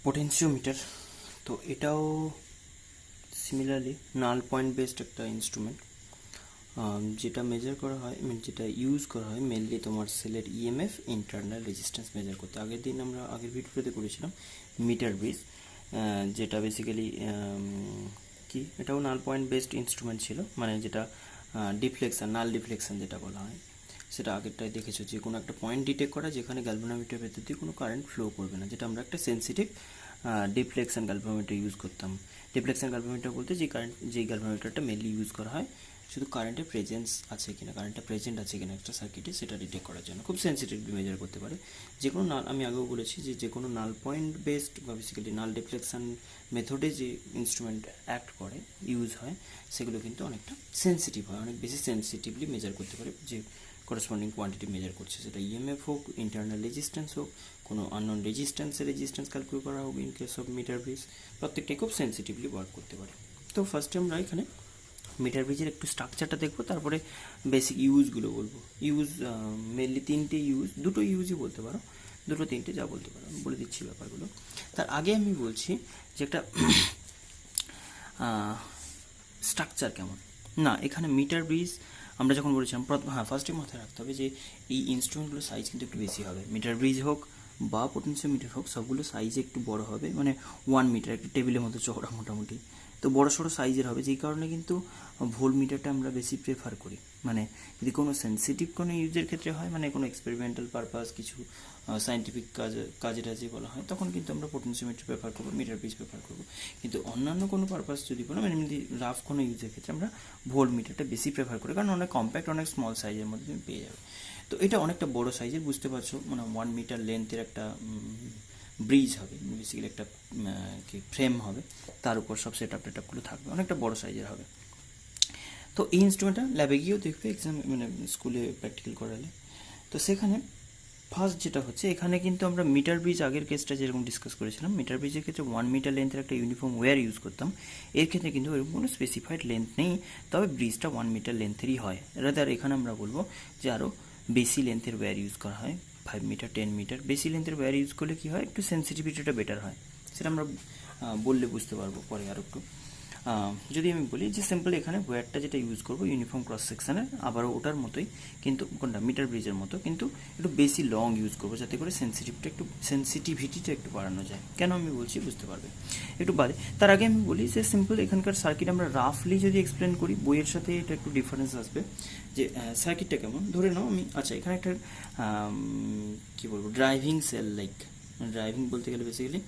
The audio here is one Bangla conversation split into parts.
পোটেনশিওমিটার। তো এটাও সিমিলারলি নাল পয়েন্ট বেসড একটা ইনস্ট্রুমেন্ট, যেটা মেজার করা হয়, যেটা ইউজ করা হয় মেনলি তোমার সেলের ইএমএফ ইন্টারনাল রেজিস্ট্যান্স মেজার করতে। আগের ভিডিওতে করেছিলাম মিটার ব্রিজ, যেটা বেসিক্যালি কি, এটাও নাল পয়েন্ট বেসড ইনস্ট্রুমেন্ট ছিল, মানে যেটা ডিফ্লেকশন, নাল ডিফ্লেকশন যেটা বলা হয়, সেটা আগেরটায় দেখেছো, যে কোনো একটা পয়েন্ট ডিটেক্ট করা যেখানে গ্যালভানোমিটার ভেতর দিয়ে কোনো কারেন্ট ফ্লো করবে না, যেটা আমরা একটা সেন্সিটিভ ডিফ্লেকশন গ্যালভানোমিটার ইউজ করতাম। ডিফ্লেকশন গ্যালভানোমিটার বলতে যেই গ্যালভানোমিটারটা মেনলি ইউজ করা হয় শুধু কারেন্টের প্রেজেন্স আছে কিনা, কারেন্টটা প্রেজেন্ট আছে কিনা একটা সার্কিটে, সেটা ডিটেক্ট করার জন্য খুব সেন্সিটিভলি মেজার করতে পারে। যে কোনো নাল, আমি আগেও বলেছি যে কোনো নাল পয়েন্ট বেসড বা বেসিক্যালি নাল ডিফ্লেকশন মেথডে যে ইনস্ট্রুমেন্ট অ্যাক্ট করে, ইউজ হয়, সেগুলো কিন্তু অনেকটা সেন্সিটিভ হয়, অনেক বেশি সেন্সিটিভলি মেজার করতে পারে যে করসপন্ডিং কোয়ান্টিটি মেজার করছে, সেটা ইএমএফ হোক, ইন্টারনাল রেজিস্ট্যান্স হোক, কোনো আননোন রেজিস্ট্যান্স ক্যালকুলেট করা হোক in case of metre bridge, প্রত্যেকটাই খুব সেন্সিটিভলি ওয়ার্ক করতে পারে। তো ফার্স্টে আমরা এখানে মিটার ব্রিজের একটু স্ট্রাকচারটা দেখবো, তারপরে বেসিক ইউজগুলো বলবো। মেনলি তিনটে ইউজ, দুটো ইউজই বলতে পারো, দুটো তিনটে যা বলতে পারো, আমি বলে দিচ্ছি ব্যাপারগুলো। তার আগে আমি বলছি যে একটা স্ট্রাকচার কেমন না, এখানে মিটার ব্রিজ আমরা যখন বলেছিলাম, ফার্স্টে মাথায় রাখতে হবে যে এই ইনস্ট্রুমেন্টগুলোর সাইজ কিন্তু একটু বেশি হবে। মিটার ব্রিজ হোক বা পোটেনশিওমিটার হোক, সবগুলো সাইজে একটু বড় হবে, মানে 1 মিটার, একটা টেবিলের মতো চওড়া মোটামুটি, তো বড় সড়ো সাইজের হবে, যেই কারণে কিন্তু ভোল্ট মিটারটা আমরা বেশি প্রেফার করি। মানে যদি কোনো সেন্সিটিভ কোনো ইউজের ক্ষেত্রে হয়, মানে কোনো এক্সপেরিমেন্টাল পারপাস, কিছু সায়েন্টিফিক কাজে টাজে বলা হয়, তখন কিন্তু আমরা পোটেনশিওমিটার প্রেফার করবো, মিটার ব্রিজ প্রেফার করবো। কিন্তু অন্যান্য কোনো পারপাস যদি বলো, মানে এমনি রাফ কোনো ইউজের ক্ষেত্রে আমরা ভোল্ট মিটারটা বেশি প্রেফার করি, কারণ অনেক কম্প্যাক্ট, অনেক স্মল সাইজের মধ্যে তুমি পেয়ে যাবে। তো এটা অনেকটা বড় সাইজের, বুঝতে পারছো, মানে 1 মিটার লেন্থের একটা ব্রিজ হবে, বেসিক্যালি একটা কি ফ্রেম হবে, তার উপর সব সেটআপ টেটআপগুলো থাকবে, অনেকটা বড় সাইজের হবে। তো এই ইনস্ট্রুমেন্টটা ল্যাবে গিয়েও দেখবে, এক্সাম মানে স্কুলে প্র্যাকটিক্যাল করালে। তো সেখানে ফার্স্ট যেটা হচ্ছে, এখানে কিন্তু আমরা মিটার ব্রিজ, আগের কেসটা যেরকম ডিসকাস করেছিলাম, মিটার ব্রিজের ক্ষেত্রে 1 মিটার লেন্থের একটা ইউনিফর্ম ওয়্যার ইউজ করতাম। এর ক্ষেত্রে কিন্তু এরকম কোনো স্পেসিফাইড লেন্থ নেই, তবে ব্রিজটা 1 মিটার লেন্থেরই হয়। রাদার এখানে আমরা বলবো যে আরও বেশি লেন্থের ওয়্যার ইউজ করা হয়, 5 মিটার, 10 মিটার, বেশি লেন্থের ওয়্যার ইউজ করলে কী হয়, একটু সেন্সিটিভিটিটা বেটার হয়, সেটা আমরা বললে বুঝতে পারবো পরে আরও একটু। যদি আমি বলি যে সিম্পল, এখানে ওয়্যারটা যেটা ইউজ করবো ইউনিফর্ম ক্রস সেকশানের, আবারও ওটার মতোই, কিন্তু কোনটা মিটার ব্রিজের মতো, কিন্তু একটু বেশি লং ইউজ করবো, যাতে করে সেন্সিটিভিটিটা একটু বাড়ানো যায়। কেন আমি বলছি বুঝতে পারবে একটু বাদে। তার আগে আমি বলি যে সিম্পল, এখানকার সার্কিট আমরা রাফলি যদি এক্সপ্লেন করি, বইয়ের সাথে এটা একটু ডিফারেন্স আসবে যে সার্কিটটা কেমন। ধরে নাও আমি, আচ্ছা, এখানে একটা কী বলবো, ড্রাইভিং সেল, লাইক ড্রাইভিং বলতে গেলে বেসিক্যালি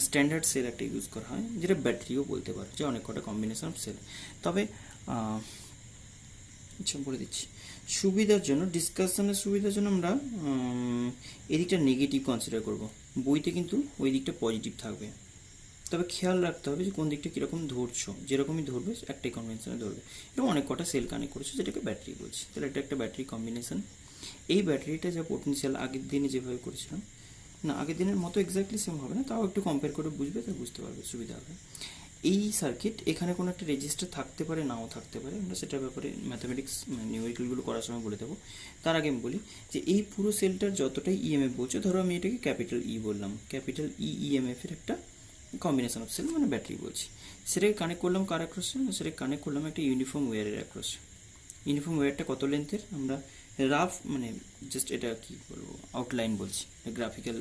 স্ট্যান্ডার্ড সেল একটা ইউজ করা হয়, যেটা ব্যাটারিও বলতে পারো, যে অনেক কটা কম্বিনেশন অফ সেল। তবে আচ্ছা বলে দিচ্ছি, সুবিধার জন্য, ডিসকাশনের সুবিধার জন্য আমরা এদিকটা নেগেটিভ কনসিডার করব, বইতে কিন্তু ওই দিকটা পজিটিভ থাকবে। তবে খেয়াল রাখতে হবে যে কোন দিকটা কীরকম ধরছো, যেরকমই ধরবে একটাই কম্বিনেশনে ধরবে। এবং অনেক কটা সেল কানেক্ট করেছো, যেটাকে ব্যাটারি বলছি, তাহলে এটা একটা ব্যাটারি কম্বিনেশন। এই ব্যাটারিটা যা পোটেনশিয়াল আগের দিনে যেভাবে করেছিলাম, না আগের দিনের মতো এক্স্যাক্টলি সেম হবে না, তাও একটু কম্পেয়ার করে বুঝবে, তাই বুঝতে পারবে, সুবিধা হবে। এই সার্কিট, এখানে কোনো একটা রেজিস্টার থাকতে পারে, নাও থাকতে পারে, আমরা সেটার ব্যাপারে ম্যাথামেটিক্স নিউমেরিক্যালগুলো করার সময় বলে দেবো। তার আগে আমি বলি যে এই পুরো সেলটার যতটাই ইএমএফ বলছে, ধরো আমি এটাকে ক্যাপিটাল ই বললাম, ক্যাপিটাল ইএমএফের একটা কম্বিনেশন অফ সেল, মানে ব্যাটারি বলছি, সেটাকে কানেক্ট করলাম কার অ্যাক্রসে, সেটাকে কানেক্ট করলাম একটা ইউনিফর্ম ওয়্যারের অ্যাক্রসে। ইউনিফর্ম ওয়্যারটা কত লেন্থের, আমরা রাফ, মানে জাস্ট এটা কি বলবো, আউটলাইন বলছি, গ্রাফিক্যাল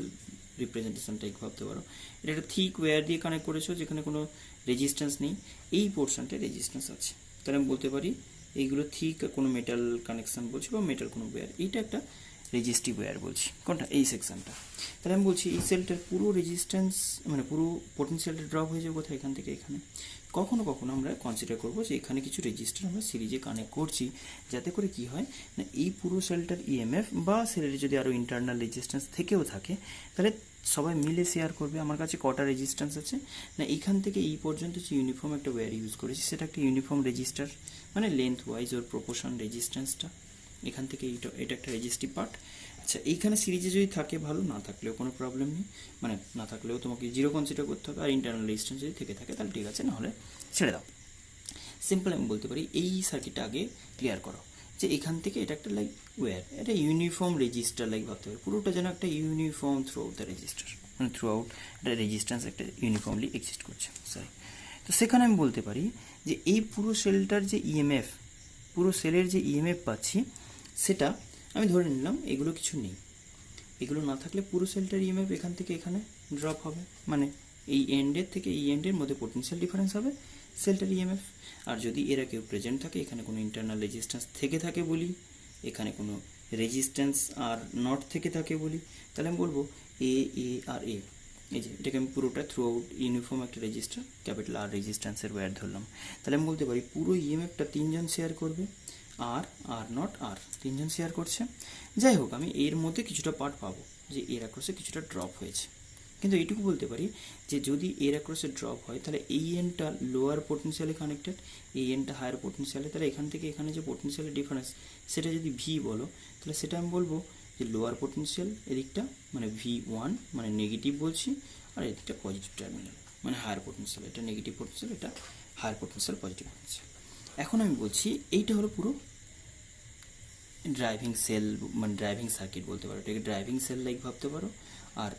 রিপ্রেজেন্টেশন টাইপ ভাবতে পারো। এটা একটা থিক ওয়্যার দিয়ে কানেক্ট করেছো, যেখানে কোনো রেজিস্ট্যান্স নেই, এই পোর্শনটায় রেজিস্ট্যান্স আছে, তাহলে আমি বলতে পারি এইগুলো থিক কোনো মেটাল কানেকশান বলছি, বা মেটাল কোনো ওয়্যার, এইটা একটা রেজিস্টিভ ওয়্যার বলছি, কোনটা, এই সেকশনটা। তাহলে আমি বলছি এই সেলটার পুরো রেজিস্ট্যান্স, মানে পুরো পোটেনশিয়ালটা ড্রপ হয়ে যাবে কোথায়, এখান থেকে এখানে। কখনো কখনো আমরা কনসিডার করবো যে এখানে কিছু রেজিস্টার আমরা সিরিজে কানেক্ট করছি, যাতে করে কি হয় না, এই পুরো সেলটার ইএমএফ বা সেলের যদি আরও ইন্টারনাল রেজিস্ট্যান্স থেকেও থাকে, তাহলে সবাই মিলে শেয়ার করবে। আমার কাছে কটা রেজিস্ট্যান্স আছে না, এইখান থেকে এই পর্যন্ত যে ইউনিফর্ম একটা ওয়্যার ইউজ করেছি, সেটা একটা ইউনিফর্ম রেজিস্টার, মানে লেন্থ ওয়াইজ ওর প্রপোর্শন রেজিস্ট্যান্সটা, এখান থেকে এটা একটা রেজিস্টিভ পার্ট। আচ্ছা, এইখানে সিরিজে যদি থাকে ভালো, না থাকলেও কোনো প্রবলেম নেই, মানে না থাকলেও তোমাকে জিরো কনসিডার করতে হবে, আর ইন্টারনাল রেজিস্ট্যান্স যদি থেকে থাকে তাহলে ঠিক আছে, নাহলে ছেড়ে দাও। সিম্পল আমি বলতে পারি, এই সার্কিটটা আগে ক্লিয়ার করো যে এখান থেকে এটা একটা লাইক ওয়্যার, এটা ইউনিফর্ম রেজিস্টার লাইক ভাবতে পারি, পুরোটা যেন একটা ইউনিফর্ম থ্রু দ্য রেজিস্টার। মানে থ্রু আউট একটা রেজিস্ট্যান্স একটা ইউনিফর্মলি এক্সিস্ট করছে, সরি। তো সেখানে আমি বলতে পারি যে এই পুরো সেলটার যে ইএমএফ, পুরো সেলের যে ইএমএফ পাচ্ছি, সেটা আমি ধরে নিলাম এগুলো কিছু নেই। এগুলো না থাকলে পুরো সেলটার ইএমএফ এখান থেকে এখানে ড্রপ হবে, মানে এই এন্ডের থেকে এই এন্ডের মধ্যে পোটেনশিয়াল ডিফারেন্স হবে সেলটার ইএমএফ। আর যদি এরা কেউ প্রেজেন্ট থাকে, এখানে কোনো ইন্টারনাল রেজিস্ট্যান্স থেকে থাকে বলি, এখানে কোনো রেজিস্ট্যান্স আর নট থেকে থাকে বলি, তাহলে আমি বলবো এ এ আর এ, এই যে এটাকে আমি পুরোটা থ্রু আউট ইউনিফর্ম একটা রেজিস্টার, ক্যাপিটাল আর রেজিস্ট্যান্সের ওয়্যার ধরলাম। তাহলে আমি বলতে পারি পুরো ইএমএফটা তিনজন শেয়ার করবে, আর আর নট আর তিনজন শেয়ার করছে। যাই হোক, আমি এর মধ্যে কিছুটা পার্ট পাবো যে এর অ্যাক্রসে কিছুটা ড্রপ হয়েছে, কিন্তু এইটুকু বলতে পারি যে যদি এর অ্যাক্রসে ড্রপ হয় তাহলে এই এনটা লোয়ার পোটেনশিয়ালে কানেক্টেড, এই এনটা হায়ার পোটেনশিয়ালে, তাহলে এখান থেকে এখানে যে পোটেনশিয়ালের ডিফারেন্স সেটা যদি ভি বলো, তাহলে সেটা আমি বলবো যে লোয়ার পোটেনশিয়াল এদিকটা মানে V1 মানে নেগেটিভ বলছি, আর এদিকটা পজিটিভ টার্মিনাল মানে হায়ার পোটেনশিয়াল, এটা নেগেটিভ পোটেনশিয়াল, এটা হায়ার পোটেনশিয়াল পজিটিভ পোটেনশিয়াল। এখন আমি বলছি এইটা হলো পুরো ড্রাইভিং সেল, মানে ড্রাইভিং সার্কিট বলতে পারো, এটাকে ড্রাইভিং সেল লাইক ভাবতে পারো। আর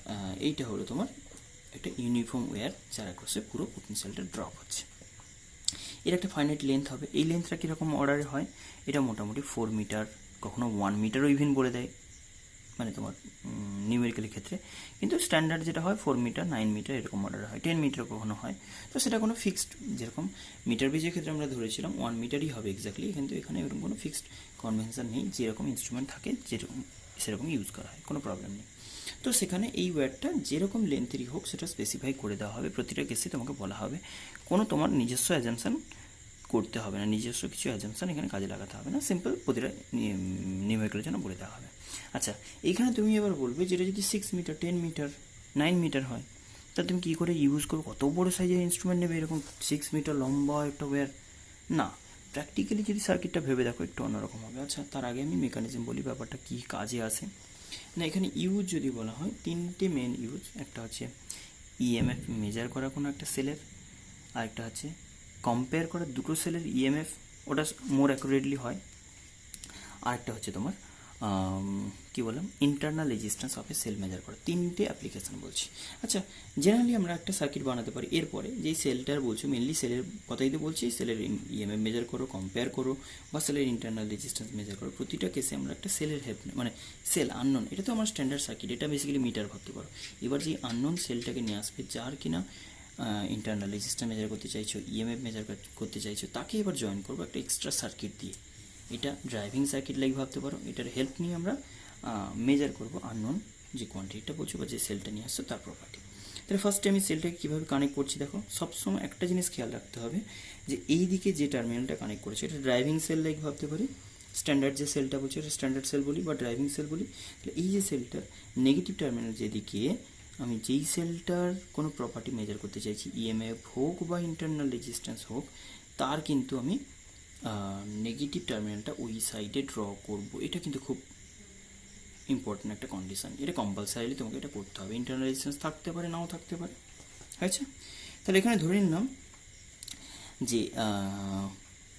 এইটা হলো তোমার একটা ইউনিফর্ম ওয়্যার যার অ্যাক্রসে পুরো পোটেনশিয়ালটা ড্রপ হচ্ছে। এর একটা ফাইনাইট লেন্থ হবে, এই লেন্থটা কীরকম অর্ডারে হয়, এটা মোটামুটি 4 মিটার, কখনো 1 মিটারও ইভেন বলে দেয় মানে তোমার নিউমেরিক্যালের ক্ষেত্রে, কিন্তু স্ট্যান্ডার্ড যেটা হয় 4 মিটার 9 মিটার এরকম অর্ডারে হয়, 10 মিটার কখনো হয়। তো সেটা কোনো ফিক্সড, যেরকম মিটার বেজের ক্ষেত্রে আমরা ধরেছিলাম 1 মিটারই হবে এক্স্যাক্টলি, কিন্তু এখানে এরকম কোনো ফিক্সড কনভেনশন নেই, যেরকম ইনস্ট্রুমেন্ট থাকে যেরকম সেরকম ইউজ করা হয়, কোনো প্রবলেম নেই। তো সেখানে এই ওয়্যারটা যেরকম লেন্থেরই হোক সেটা স্পেসিফাই করে দেওয়া হবে, প্রতিটা কেসে তোমাকে বলা হবে, কোনো তোমার নিজস্ব অ্যাজাম্পশন করতে হবে না, নিজস্ব কিছু অ্যাজাম্পশন এখানে কাজে লাগাতে হবে না, সিম্পল প্রতিটা নিউমেরিক্যালের জন্য বলে দেওয়া হবে। আচ্ছা, এইখানে তুমি এবার বলবে যেটা যদি 6 মিটার 10 মিটার 9 মিটার হয়, তাহলে তুমি কী করে ইউজ করবে, কত বড় সাইজের ইনস্ট্রুমেন্ট নেবে এরকম 6 মিটার লম্বা একটা ওয়্যার? না, প্র্যাকটিক্যালি যদি সার্কিটটা ভেবে দেখো একটু অন্যরকম হবে। আচ্ছা, তার আগে আমি মেকানিজম বলি, ব্যাপারটা কী কাজে আসে না। এখানে ইউজ যদি বলা হয়, তিনটে মেন ইউজ, একটা হচ্ছে ইএমএফ মেজার করা কোনো একটা সেলের, আরেকটা হচ্ছে কম্পেয়ার করা দুটো সেলের ইএমএফ, ওটা মোর অ্যাকুরেটলি হয়, আরেকটা হচ্ছে তোমার কী বললাম internal resistance of a cell measure করা, তিনটে অ্যাপ্লিকেশান বলছি। আচ্ছা, জেনারেলি আমরা একটা সার্কিট বানাতে পারি, এরপরে যেই সেলটার বলছো মেনলি সেলের কথাই তো বলছি, সেলের ইএমএফ মেজার করো, কম্পেয়ার করো, বা সেলের ইন্টারনাল রেজিস্ট্যান্স মেজার করো, প্রতিটা কেসে আমরা একটা সেলের হেল্প, মানে সেল আননোন, এটা তো আমার স্ট্যান্ডার্ড সার্কিট, এটা বেসিক্যালি মিটার ভাবতে পারো। এবার যে আননোন সেলটাকে নিয়ে আসবে, যার কিনা ইন্টারনাল রেজিস্ট্যান্স মেজার করতে চাইছো, ইএমএফ মেজার করতে চাইছো, তাকে এবার জয়েন করবো একটা এক্সট্রা সার্কিট দিয়ে। এটা ড্রাইভিং সার্কিট লাইক ভাবতে পারো, এটার হেল্প নিয়ে আমরা মেজার করবো আননোন যে কোয়ান্টিটিটা বলছো বা যে সেলটা নিয়ে আসছো তার প্রপার্টি। তাহলে ফার্স্টে আমি সেলটাকে কীভাবে কানেক্ট করছি দেখো, সবসময় একটা জিনিস খেয়াল রাখতে হবে যে এই দিকে যে টার্মিনালটা কানেক্ট করেছে এটা ড্রাইভিং সেল লাইক ভাবতে পারি, স্ট্যান্ডার্ড যে সেলটা বলছি এটা স্ট্যান্ডার্ড সেল বলি বা ড্রাইভিং সেল বলি। তাহলে এই যে সেলটার নেগেটিভ টার্মিনাল যেদিকে আমি যেই সেলটার কোনো প্রপার্টি মেজার করতে চাইছি, ইএমএফ হোক বা ইন্টারনাল রেজিস্ট্যান্স হোক, তার কিন্তু আমি নেগেটিভ টার্মিনালটা ওই সাইডে ড্র করব। এটা কিন্তু খুব ইম্পর্টেন্ট একটা কন্ডিশন, এটা কম্পালসারিলি তোমাকে এটা করতে হবে, ইন্টারনাল রেজিস্ট্যান্স থাকতে পারে নাও থাকতে পারে। আচ্ছা, তাহলে এখানে ধরে নিলাম যে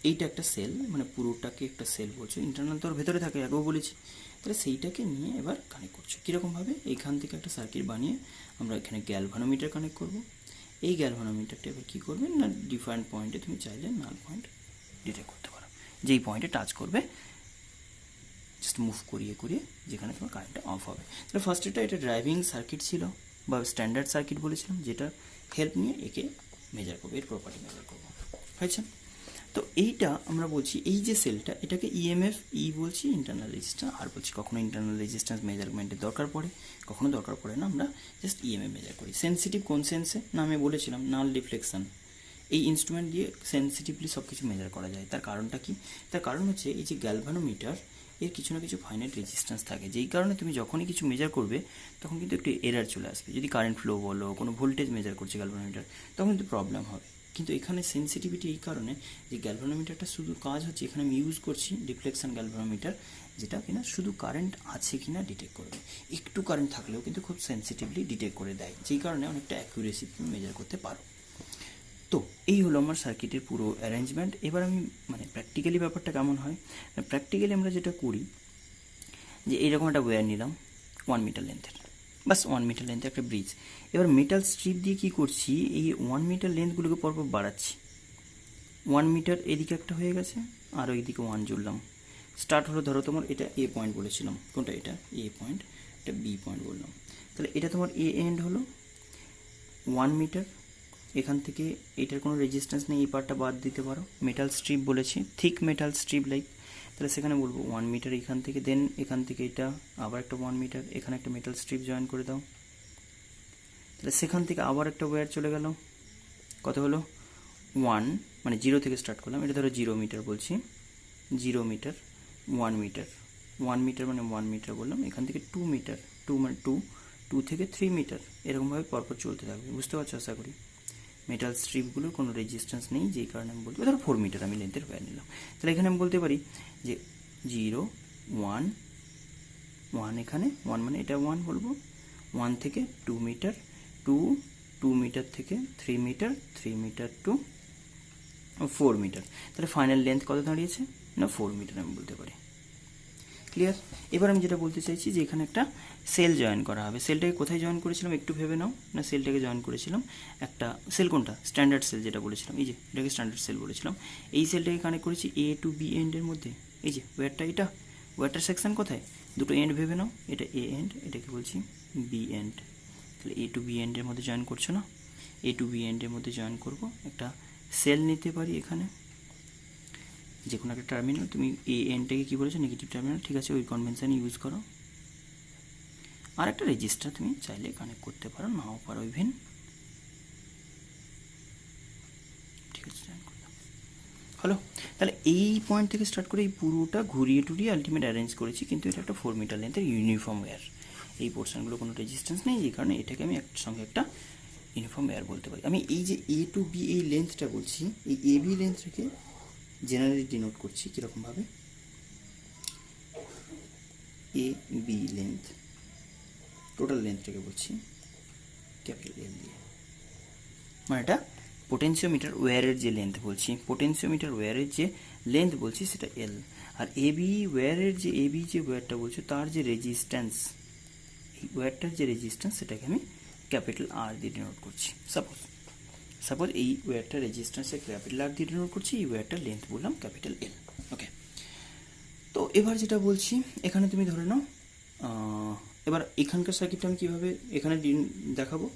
এইটা একটা সেল, মানে পুরোটাকে একটা সেল বলছো, ইন্টারনাল তো ওর ভেতরে থাকে আগেও বলেছি, তাহলে সেইটাকে নিয়ে এবার কানেক্ট করছো কীরকমভাবে, এইখান থেকে একটা সার্কিট বানিয়ে আমরা এখানে গ্যালভানোমিটার কানেক্ট করব। এই গ্যালভানোমিটারটা এবার কী করবে না, ডিফারেন্ট পয়েন্টে তুমি চাইলে নাল পয়েন্ট ডিটেক্ট করতে পারো, যেই পয়েন্টে টাচ করবে জাস্ট মুভ করিয়ে করিয়ে যেখানে তোমার কারেন্টটা অফ হবে। তাহলে ফার্স্ট এটা ড্রাইভিং সার্কিট ছিল বা স্ট্যান্ডার্ড সার্কিট বলেছিলাম, যেটা হেল্প নিয়ে একে মেজার করবো, এর প্রপার্টি মেজার করবো, হয়েছে। তো এইটা আমরা বলছি এই যে সেলটা, এটাকে ইএমএফ বলছি, ইন্টারনাল রেজিস্ট্যান্স আর বলছি। কখনো ইন্টারনাল রেজিস্ট্যান্স মেজারমেন্টের দরকার পড়ে, কখনো দরকার পড়ে না, আমরা জাস্ট ইএমএফ মেজার করি। সেন্সিটিভ কোন সেন্সে না, আমি বলেছিলাম নাল ডিফ্লেকশন, এই ইনস্ট্রুমেন্ট দিয়ে সেন্সিটিভলি সব কিছু মেজার করা যায়। তার কারণটা কি, তার কারণ হচ্ছে এই যে গ্যালভানোমিটার এর কিছু না কিছু ফাইনাইট রেজিস্ট্যান্স থাকে, যেই কারণে তুমি যখনই কিছু মেজার করবে তখন কিন্তু একটু এরার চলে আসবে। যদি কারেন্ট ফ্লো বলো, কোনো ভোল্টেজ মেজার করছে গ্যালভানোমিটার, তখন কিন্তু প্রবলেম হবে। কিন্তু এখানে সেন্সিটিভিটি এই কারণে যে গ্যালভানোমিটারটা শুধু কাজ হচ্ছে, এখানে আমি ইউজ করছি ডিফ্লেকশন গ্যালভানোমিটার, যেটা কিনা শুধু কারেন্ট আছে কিনা ডিটেক্ট করবে, একটু কারেন্ট থাকলেও কিন্তু খুব সেন্সিটিভলি ডিটেক্ট করে দেয়, যেই কারণে অনেকটা অ্যাকুরেসি তুমি মেজার করতে পারো। তো এই হলো আমার সার্কিটের পুরো অ্যারেঞ্জমেন্ট। এবার আমি মানে প্র্যাকটিক্যালি ব্যাপারটা কেমন হয়, প্র্যাকটিক্যালি আমরা যেটা করি যে এইরকম একটা ওয়্যার নিলাম 1 মিটার লেন্থের, বাস 1 মিটার লেন্থের একটা ব্রিজ। এবার মেটাল স্ট্রিপ দিয়ে কী করছি, এই 1 মিটার লেন্থগুলোকে পরপর বাড়াচ্ছি। 1 মিটার এদিকে একটা হয়ে গেছে, আর ওইদিকে 1 জুড়লাম। স্টার্ট হলো, ধরো তোমার এটা এ পয়েন্ট বলেছিলাম, কোনটা এটা এ পয়েন্ট, এটা বি পয়েন্ট বললাম, তাহলে এটা তোমার এ এন্ড হলো 1 মিটার। এখান থেকে এটার কোনো রেজিস্ট্যান্স নেই, এই পার্টটা বাদ দিতে পারো, মেটাল স্ট্রিপ বলেছি, থিক মেটাল স্ট্রিপ লাইক, তাহলে সেখানে বলবো 1 মিটার এখান থেকে, দেন এখান থেকে এটা আবার একটা 1 মিটার, এখানে একটা মেটাল স্ট্রিপ জয়েন করে দাও, তাহলে সেখান থেকে আবার একটা ওয়্যার চলে গেল, কত হলো 1, মানে 0 থেকে স্টার্ট করলাম, এটা ধরো 0 মিটার বলছি, 0 মিটার 1 মিটার, 1 মিটার মানে 1 মিটার বললাম, এখান থেকে 2 মিটার, 2 মানে 2 থেকে 3 মিটার, এরকমভাবে পরপর চলতে থাকবে। বুঝতে পারছো আশা করি? মেটাল স্ট্রিপগুলোর কোনো রেজিস্ট্যান্স নেই, যেই কারণে আমি বলতে, ধরো 4 মিটার আমি লেন্থের ওয়্যার নিলাম, তাহলে এখানে আমি বলতে পারি যে 0 1 1, এখানে 1 মানে এটা 1 বলবো, 1 থেকে 2 মিটার, 2 মিটার থেকে 3 মিটার, 3 মিটার টু 4 মিটার, তাহলে ফাইনাল লেন্থ কত দাঁড়িয়েছে না 4 মিটার আমি বলতে পারি। ক্লিয়ার? এবার আমি যেটা বলতে চাইছি যে এখানে একটা সেল জয়েন করা হবে। সেলটাকে কোথায় জয়েন করেছিলাম একটু ভেবে নাও, না সেলটাকে জয়েন করেছিলাম একটা সেল, কোনটা স্ট্যান্ডার্ড সেল যেটা বলেছিলাম, এই যে এটাকে স্ট্যান্ডার্ড সেল বলেছিলাম, এই সেলটাকে কানেক্ট করেছি এ টু বি এন্ডের মধ্যে, এই যে ওয়্যারটা, এটা ওয়্যারটার সেকশন কোথায়, দুটো এন্ড ভেবে নাও, এটা এ এন্ড, এটাকে বলছি বি এন্ড, তাহলে এ টু বি এন্ডের মধ্যে জয়েন করছো না, এ টু বি এন্ডের মধ্যে জয়েন করবো, একটা সেল নিতে পারি এখানে, যে কোনো একটা টার্মিনাল, তুমি এ এনটাকে কী বলেছো নেগেটিভ টার্মিনাল, ঠিক আছে ওই কনভেনশন ইউজ করো, আর একটা রেজিস্টার তুমি চাইলে কানেক্ট করতে পারো, নাও পারো ইভেন, ঠিক আছে জয়েন করলাম। হলো, তাহলে এই পয়েন্ট থেকে স্টার্ট করে এই পুরোটা ঘুরিয়ে টুরিয়ে আলটিমেট অ্যারেঞ্জ করেছি, কিন্তু এটা একটা 4 মিটার লেন্থের ইউনিফর্ম ওয়্যার, এই পোর্শনগুলো কোনো রেজিস্ট্যান্স নেই, যে কারণে এটাকে আমি একসঙ্গে একটা ইউনিফর্ম ওয়্যার বলতে পারি। আমি এই যে এ টু বি এই লেন্থটা বলছি, এই এ বি লেন্থটাকে জেনারেলি ডিনোট করছি কীরকমভাবে, এ বি লেন্থ, টোটাল লেন্থটাকে বলছি ক্যাপিটাল এল দিয়ে, মানে এটা পোটেনশিওমিটার ওয়্যারের যে লেন্থ বলছি, পোটেনশিওমিটার ওয়্যারের যে লেন্থ বলছি সেটা এল, আর এ বি ওয়্যারের যে এ বি যে ওয়্যারটা বলছি তার যে রেজিস্ট্যান্স, এই ওয়্যারটার যে রেজিস্ট্যান্স সেটাকে আমি ক্যাপিটাল আর দিয়ে ডিনোট করছি। সাপোজ এই ওয়্যারটার রেজিস্ট্যান্সে ক্যাপিটাল আর দিয়ে ডিনোট করছি, এই ওয়্যারটার লেন্থ বললাম ক্যাপিটাল এল। ওকে, তো এবার যেটা বলছি, এখানে তুমি ধরে নাও, এবার এখানকার সার্কিটটা আমি কীভাবে এখানে দেখাবো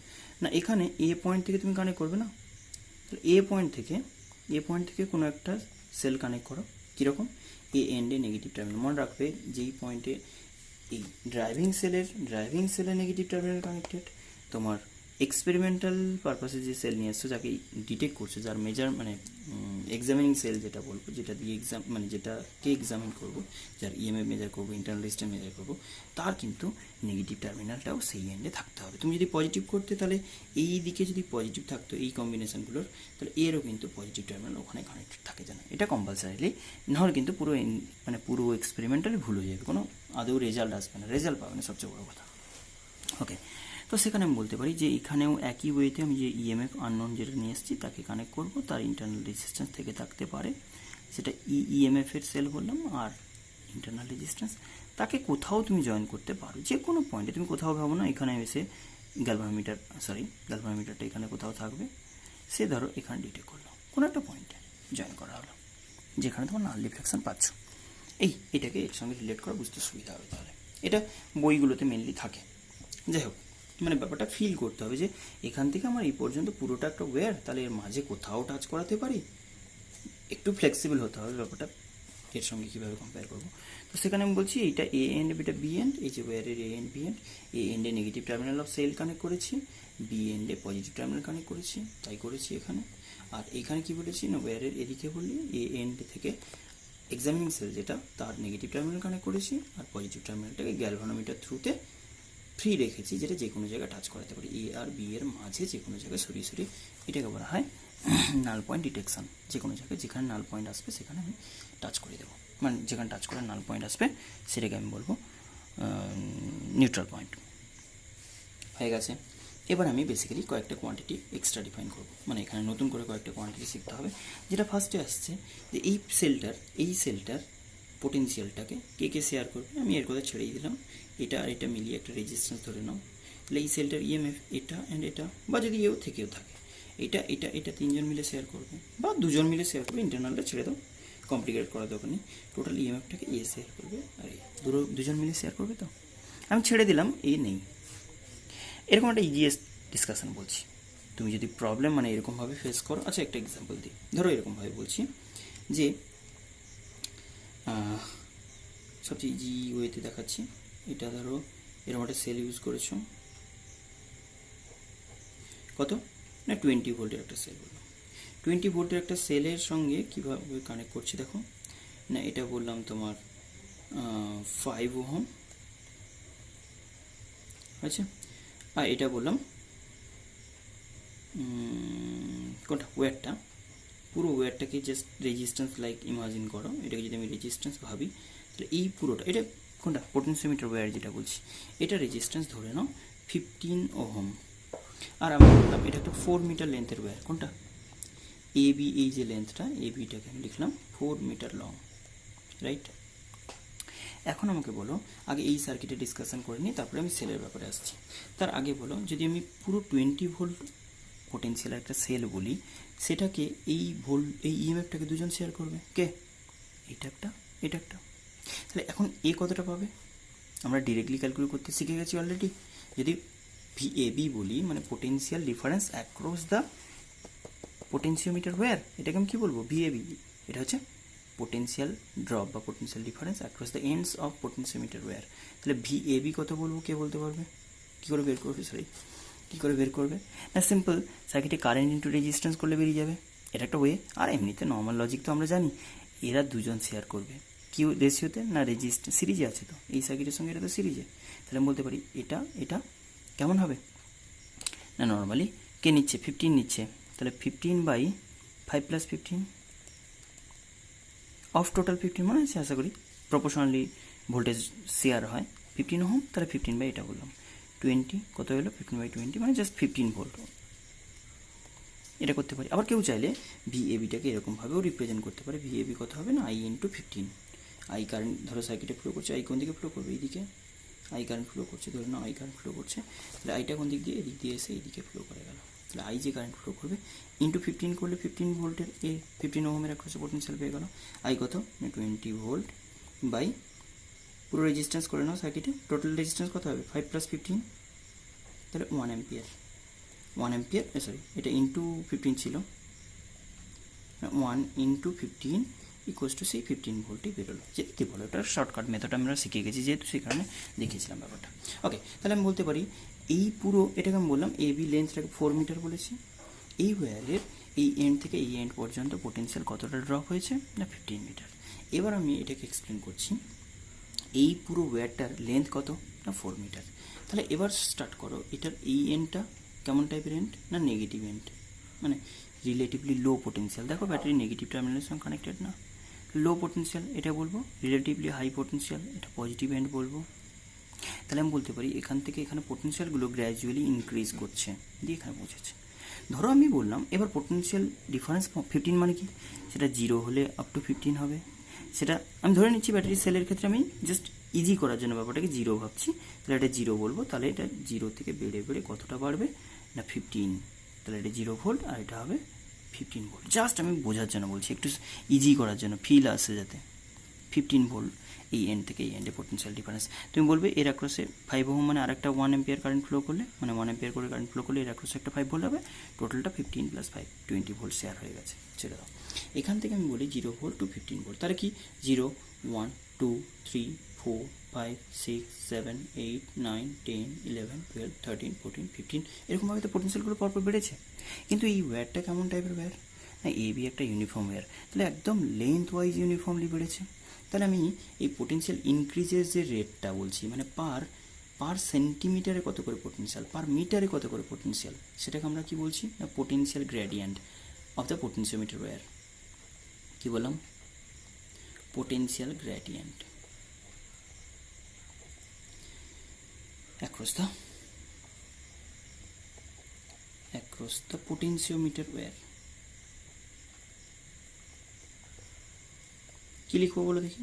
না, এখানে এ পয়েন্ট থেকে তুমি কানেক্ট করবে না, তাহলে এ পয়েন্ট থেকে কোনো একটা সেল কানেক্ট করো, কীরকম এ এন্ডে নেগেটিভ টার্মিনাল, মনে রাখবে যেই পয়েন্টে এই ড্রাইভিং সেলের নেগেটিভ টার্মিনাল কানেক্টেড, তোমার এক্সপেরিমেন্টাল পারপাসে যে সেল নিয়ে আসছো, যাকে ডিটেক্ট করছো, যার মেজার মানে এক্সামিনিং সেল যেটা বলবো, যেটা দিয়ে মানে যেটাকে এক্সামিন করবো, যার ইএমএফ মেজার করবো, ইন্টারনাল রেজিস্ট্যান্স মেজার করবো, তার কিন্তু নেগেটিভ টার্মিনালটাও সেই এন্ডে থাকতে হবে। তুমি যদি পজিটিভ করতে, তাহলে এই দিকে যদি পজিটিভ থাকতো এই কম্বিনেশনগুলোর, তাহলে এরও কিন্তু পজিটিভ টার্মিনাল ওখানে কানেক্টেড থাকে জানা, এটা কম্পালসারিলি, নাহলে কিন্তু পুরো এক্সপেরিমেন্টালি ভুল হয়ে যাবে, কোনো আদৌ রেজাল্ট আসবে না, রেজাল্ট পাবে না, সবচেয়ে বড়ো কথা। ওকে, তো সেখানে আমি বলতে পারি যে এখানেও একই ওয়েতে আমি যে ইএমএফ আননোন যেটা নিয়ে এসেছি তাকে কানেক্ট করব, তার ইন্টারনাল রেজিস্ট্যান্স থেকে থাকতে পারে, সেটা ইএমএফের সেল বললাম, আর ইন্টারনাল রেজিস্ট্যান্স তাকে কোথাও তুমি জয়েন করতে পারো, যে কোনো পয়েন্টে, তুমি কোথাও ভাবো না এখানে এসে গ্যালভানোমিটারটা এখানে কোথাও থাকবে, সে ধরো এখানে ডিটেক্ট করলো, কোনো একটা পয়েন্টে জয়েন করা হলো, যেখানে তোমার নাল রিফ্লেকশন পাচ্ছ, এটাকে এর সঙ্গে রিলেট করা বুঝতে সুবিধা হবে। তাহলে এটা বইগুলোতে মেনলি থাকে। যাই হোক, মানে ব্যাপারটা ফিল করতে হবে যে এখান থেকে আমার এই পর্যন্ত পুরোটা একটা ওয়্যার, তাহলে এর মাঝে কোথাও টাচ করাতে পারি, একটু ফ্লেক্সিবল হতে হবে ব্যাপারটা, এর সঙ্গে কীভাবে কম্পেয়ার করবো। তো সেখানে আমি বলছি এইটা এ এন্ড, এটা বি এন্ড, এই যে ওয়্যারের A end B end, A এন্ডে negative terminal of cell connect করেছি, বি এন্ডে পজিটিভ টার্মিনাল কানেক্ট করেছি, তাই করেছি এখানে। আর এখানে কি বলেছি না, ওয়্যারের এদিকে বললি এ এন্ড থেকে এক্সামিনিং সেল যেটা, তার নেগেটিভ টার্মিনাল কানেক্ট করেছি, আর পজিটিভ টার্মিনালটাকে গ্যালভানোমিটার থ্রুতে ফ্রি রেখেছি, যেটা যে কোনো জায়গায় টাচ করাতে পারি, এ আর বি এর মাঝে যে কোনো জায়গায় সরিয়ে এটাকে বলা হয় নাল পয়েন্ট ডিটেকশন, যে কোনো জায়গায় যেখানে নাল পয়েন্ট আসবে সেখানে আমি টাচ করে দেবো, মানে যেখানে টাচ করে নাল পয়েন্ট আসবে সেটাকে আমি বলবো নিউট্রাল পয়েন্ট। হয়ে গেছে। এবার আমি বেসিক্যালি কয়েকটা কোয়ান্টিটি এক্সট্রা ডিফাইন করবো, মানে এখানে নতুন করে কয়েকটা কোয়ান্টিটি শিখতে হবে। যেটা ফার্স্টে আসছে যে এই সেলটার পোটেনশিয়ালটাকে কে শেয়ার করবে, আমি এর কথা ছেড়েই দিলাম, এটা আর এটা মিলিয়ে একটা রেজিস্ট্যান্স ধরে নাও, তাহলে এই সেলটার ইএমএফ এটা অ্যান্ড এটা, বা যদি এও থেকেও থাকে, এটা এটা এটা তিনজন মিলে শেয়ার করবে বা দুজন মিলে শেয়ার করবে, ইন্টারনালটা ছেড়ে দাও, কমপ্লিকেট করার দরকার নেই। টোটাল ইএমএফটাকে এ শেয়ার করবে আর দুজন মিলে শেয়ার করবে। তো আমি ছেড়ে দিলাম, এ নেই। এরকম একটা ইজিএস ডিসকাশন বলছি, তুমি যদি প্রবলেম মানে এরকমভাবে ফেস করো। আচ্ছা একটা এক্সাম্পল দিই, ধরো এরকমভাবে বলছি যে সবচেয়ে ইজি ওয়েতে দেখাচ্ছি। এটা ধরো এরকম একটা সেল ইউজ করেছো, কত না 20 ভোল্টের একটা সেল বললাম। 20 ভোল্টের একটা সেলের সঙ্গে কীভাবে কানেক্ট করছি দেখো না, এটা বললাম তোমার 5 ওহম, আচ্ছা, আর এটা বললাম কোনটা ওয়্যারটা, পুরো ওয়্যারটাকে জাস্ট রেজিস্ট্যান্স লাইক ইমাজিন করো, এটাকে যদি আমি রেজিস্ট্যান্স ভাবি তাহলে এই পুরোটা, এটা কোনটা পোটেনশিওমিটার ওয়্যার যেটা বলছি, এটা রেজিস্ট্যান্স ধরে নাও 15 ওহম। আর আমি বললাম এটা একটা 4 মিটার লেন্থের ওয়্যার, কোনটা এ বি, এই যে লেন্থটা এ বিটাকে আমি লিখলাম 4 মিটার লং, রাইট। এখন আমাকে বলো, আগে এই সার্কিটে ডিসকাশন করে নিই, তারপরে আমি সেলের ব্যাপারে আসছি। তার আগে বলো, যদি আমি পুরো 20 ভোল্ট পোটেনশিয়াল একটা সেল বলি, সেটাকে এই ইএমএফটাকে দুজন শেয়ার করবে, কে? এটা একটা, এটা একটা। তাহলে এখন এ কতটা পাবে? আমরা ডিরেক্টলি ক্যালকুলেট করতে শিখে গেছি অলরেডি। যদি ভিএবি বলি মানে potential difference across the potentiometer wire, এটাকে আমি কী বলবো? ভিএবি। এটা হচ্ছে পোটেনশিয়াল ড্রপ বা potential difference across the ends of potentiometer wire. তাহলে ভিএবি কত বলবো, কে বলতে পারবে? কী করে বের করবে? কী করে বের করবে না, সিম্পল, সার্কিটে কারেন্ট ইন্টু রেজিস্ট্যান্স করলে বেরিয়ে যাবে, এটা একটা ওয়ে। আর এমনিতে নর্মাল লজিক তো আমরা জানি, এরা দুজন শেয়ার করবে কি রেশিওতে না, রেজিস্ট্যান্স সিরিজে আছে, তো এই সার্কিটের সঙ্গে এটা তো সিরিজে। তাহলে আমি বলতে পারি এটা এটা কেমন হবে না, নর্মালি কে নিচ্ছে? 15 নিচ্ছে, তাহলে 15/5 + 15 অফ টোটাল 15, মনে আছে আশা করি, প্রপোর্শনালি ভোল্টেজ শেয়ার হয় 15 ওহম, তাহলে 15 এটা বললাম 20, কত হলো 15/20 মানে জাস্ট 15 ভোল্ট। এটা করতে পারি। আবার কেউ চাইলে ভিএবিটাকে এরকমভাবেও রিপ্রেজেন্ট করতে পারে। ভিএবি কত হবে না, I × 15। আই কারেন্ট ধরো সার্কিটে ফ্লো করছে, আই কোন দিকে ফ্লো করবে? এইদিকে আই কারেন্ট ফ্লো করছে, ধরে নাও আই কারেন্ট ফ্লো করছে, তাহলে আইটা কোন দিক দিয়ে? এদিক দিয়ে এসে এইদিকে ফ্লো করে গেল। তাহলে আই যে কারেন্ট ফ্লো করবে ইন্টু 15 করলে 15 ভোল্টের 15 ওহমের একটা পোটেনশিয়াল পেয়ে গেল। আই কত? 20 ভোল্ট বাই পুরো রেজিস্ট্যান্স করে নাও সার্কিটে, টোটাল রেজিস্ট্যান্স কত হবে? 5 + 15, তাহলে 1 অ্যাম্পিয়ার। 1 অ্যাম্পিয়ার, সরি এটা ইন্টু 15 ছিল, 1 × 15 ইকুয়ালস টু সেই 15 ভোল্টই বেরোলো। যেটি বলো, এটা শর্টকাট মেথড আমরা শিখে গেছি যেহেতু, সেই কারণে দেখিয়েছিলাম ব্যাপারটা। ওকে, তাহলে আমি বলতে পারি এই পুরো এটাকে আমি বললাম এ বি লেন্থটাকে 4 মিটার বলেছি, এই ওয়্যারের এই এন্ড থেকে এই এন্ড পর্যন্ত পোটেনশিয়াল কতটা ড্রপ হয়েছে না 15 মিটার। এবার আমি এটাকে এক্সপ্লেন করছি, এই পুরো ওয়্যারটার লেন্থ কত না 4 মিটার। তাহলে এবার স্টার্ট করো, এটার এই এন্ডটা কেমন টাইপের এন্ড না নেগেটিভ এন্ড, মানে রিলেটিভলি লো পোটেনশিয়াল। দেখো ব্যাটারি নেগেটিভ টার্মিনালের সঙ্গে কানেক্টেড না, লো পোটেনশিয়াল এটা বলবো, রিলেটিভলি হাই পোটেনশিয়াল এটা পজিটিভ এন্ড বলবো। তাহলে আমি বলতে পারি এখান থেকে এখানে পোটেনশিয়ালগুলো গ্র্যাজুয়ালি ইনক্রিজ করছে, দিয়ে এখানে পৌঁছেছে। ধরো আমি বললাম এবার পোটেনশিয়াল ডিফারেন্স 15 মানে কি, সেটা 0 হলে আপ টু 15 হবে। সেটা আমি ধরে নিচ্ছি ব্যাটারি সেলের ক্ষেত্রে আমি জাস্ট ইজি করার জন্য ব্যাপারটাকে 0 ভাবছি, তাহলে এটা 0 বলবো। তাহলে এটা 0 থেকে বেড়ে বেড়ে কতটা বাড়বে না 15, তাহলে এটা 0 ভোল্ট আর এটা হবে 15 ভোল্ট। জাস্ট আমি বোঝার জন্য বলছি, একটু ইজি করার জন্য, ফিল আসে যাতে। 15 ভোল্ট এই এন্ড থেকে এই এন্ডে পোটেনশিয়াল ডিফারেন্স। তুমি বলবে এর অ্যাক্রসে 5 ওহম মানে আরেকটা 1 অ্যাম্পিয়ার কারেন্ট ফ্লো করলে, মানে 1 অ্যাম্পিয়ার করে কারেন্ট ফ্লো করলে এর অ্যাক্রসে একটা 5 ভোল্ট হবে, টোটালটা 15 + 5 20 ভোল্ট শেয়ার হয়ে গেছে, ছেড়ে দাও। এখান থেকে আমি বলি 0 ভোল্ট টু 15 ভোল্ট, তাহলে কি 0 1 2 3 4 5 6 7 8 9 10 11 12 13 14 15 এরকমভাবে তো পোটেনশিয়ালগুলো পরপর বেড়েছে। কিন্তু এই ওয়্যারটা কেমন টাইপের ওয়্যার না, এ বি একটা ইউনিফর্ম ওয়্যার, তাহলে একদম লেন্থ ওয়াইজ ইউনিফর্মলি বেড়েছে। তাহলে আমি এই পোটেনশিয়াল ইনক্রিজের যে রেটটা বলছি, মানে পার সেন্টিমিটারে কত করে পোটেনশিয়াল, পার মিটারে কত করে পোটেনশিয়াল, সেটাকে আমরা কি বলছি না potential gradient of the potentiometer wire. কি বললাম? Potential gradient across the potentiometer wire। কি লিখবো বলো দেখি?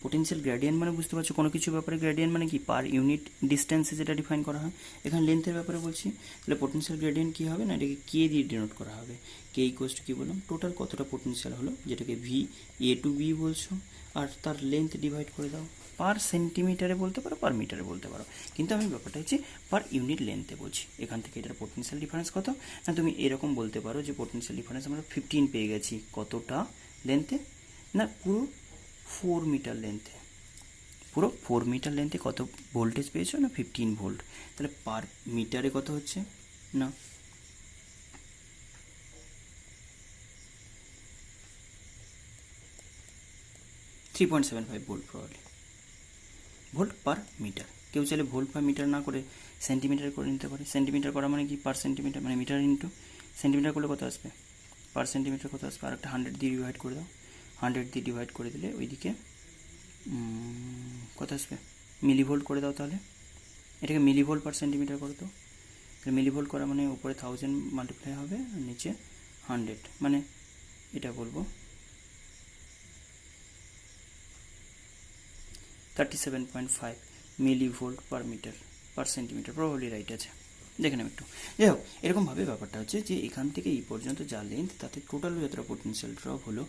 পোটেনশিয়াল গ্রেডিয়েন্ট মানে বুঝতে পারছো কোনো কিছু ব্যাপারে গ্রেডিয়েন্ট মানে কি পার ইউনিট ডিস্টেন্সে যেটা ডিফাইন করা হয়, এখানে লেন্থের ব্যাপারে বলছি। তাহলে পোটেনশিয়াল গ্রেডিয়েন্ট কী হবে না, এটাকে কে দিয়ে ডিনোট করা হবে। কে ইকুয়ালস টু কী বললাম, টোটাল কতটা পোটেনশিয়াল হলো যেটাকে ভি এ টু বি বলছো, আর তার লেন্থ ডিভাইড করে দাও। পার সেন্টিমিটারে বলতে পারো, পার মিটারে বলতে পারো, কিন্তু আমি ব্যাপারটা হচ্ছে পার ইউনিট লেন্থে বলছি। এখান থেকে এটার পোটেনশিয়াল ডিফারেন্স কত না, তুমি এরকম বলতে পারো যে পোটেনশিয়াল ডিফারেন্স আমরা 15 পেয়ে গেছি। কতটা লেন্থে না, পুরো 4 মিটার লেন্থে, পুরো 4 মিটার লেন্থে কত ভোল্টেজ পেয়েছো না 15 ভোল্ট। তাহলে পার মিটারে কত হচ্ছে না 3.75 volt, probably volt per metre. কেউ চাইলে ভোল্ট পার মিটার না করে সেন্টিমিটার করে নিতে পারে। সেন্টিমিটার করা মানে কি, পার সেন্টিমিটার মানে মিটার ইন্টু সেন্টিমিটার করলে কত আসবে, পার সেন্টিমিটার কত আসবে, আর একটা 100 দিয়ে ডিভাইড করে দাও। 100 দিয়ে ডিভাইড করে দিলে ওইদিকে কত আসবে, মিলিভোল্ট করে দাও। তাহলে এটাকে মিলিভোল্ট পার সেন্টিমিটার করে দাও। তাহলে মিলিভোল্ট করা মানে উপরে 1000 মাল্টিপ্লাই হবে আর নিচে 100, মানে এটা বলবো 37.5 millivolt per metre per centimetre, probably right আছে, দেখে নেব একটু। যাই হোক, এরকমভাবে ব্যাপারটা হচ্ছে যে এখান থেকে এই পর্যন্ত যা লেন্থ, তাতে টোটাল যতটা পোটেনশিয়াল ড্রপ হলো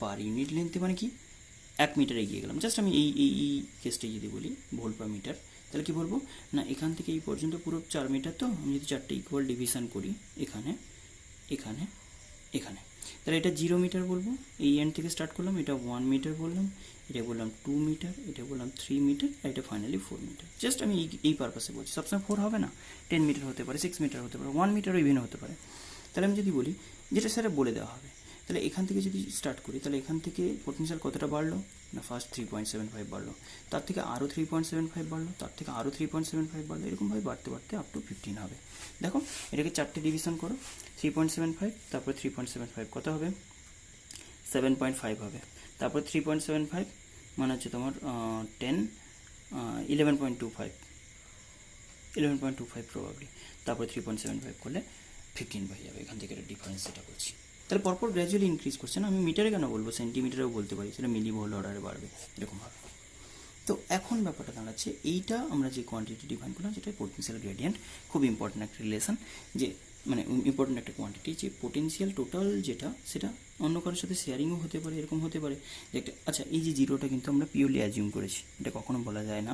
পার ইউনিট লেন্থে, মানে কি 1 মিটার এগিয়ে গেলাম। জাস্ট আমি এই কেসটাই যদি বলি ভোল্ট পার মিটার, তাহলে কি বলবো না, এখান থেকে এই পর্যন্ত পুরো 4 মিটার। তো আমি যদি 4টে ইকুয়াল ডিভিশন করি, এখানে এখানে এখানে, তাহলে এটা 0 মিটার বলবো। এই এন্ড থেকে স্টার্ট করলাম, এটা 1 মিটার বললাম, এটা বললাম 2 মিটার, এটা বললাম 3 মিটার, আর এটা ফাইনালি 4 মিটার। জাস্ট আমি এই পারপাসে বলছি, সবসময় 4 হবে না, 10 মিটার হতে পারে, 6 মিটার হতে পারে, 1 মিটারও ইভেন হতে পারে। তাহলে আমি যদি বলি যেটা স্যার বলে দেওয়া হবে, তাহলে এখান থেকে যদি স্টার্ট করি, তাহলে এখান থেকে পোটেনশিয়াল কতটা বাড়লো না, ফার্স্ট 3.75 বাড়লো, তার থেকে আরও 3.75 বাড়লো, তার থেকে আরও 3.75 বাড়লো, এরকমভাবে বাড়তে বাড়তে আপ টু 15 হবে। দেখো এটাকে 4টে ডিভিশন করো, 3.75 তারপরে 3.75 কত হবে, 7.5 হবে, তারপর 3.75 মানে হচ্ছে তোমার 10 11.25 প্রবাবলি, তারপর 3.75 করলে 15 হয়ে যাবে। এখান থেকে একটা ডিফারেন্স সেটা করছি। তাহলে পরপর গ্র্যাজুয়ালি ইনক্রিজ করছে না, আমি মিটারে কেন বলবো, সেন্টিমিটারেও বলতে পারি, সেটা মিলি ভোল্ট অর্ডারে বাড়বে এরকমভাবে। তো এখন ব্যাপারটা দাঁড়াচ্ছে, এইটা আমরা যে কোয়ান্টিটি ডিফাইন করলাম সেটা পোটেনশিয়াল গ্রেডিয়েন্ট, খুব ইম্পর্টেন্ট একটা রিলেশন, যে মানে ইম্পর্টেন্ট একটা কোয়ান্টিটি, যে পোটেনশিয়াল টোটাল যেটা, সেটা অন্য কারোর সাথে শেয়ারিংও হতে পারে, এরকম হতে পারে যে একটা, আচ্ছা এই যে জিরোটা কিন্তু আমরা পিওরলি অ্যাজিউম করেছি, এটা কখনো বলা যায় না।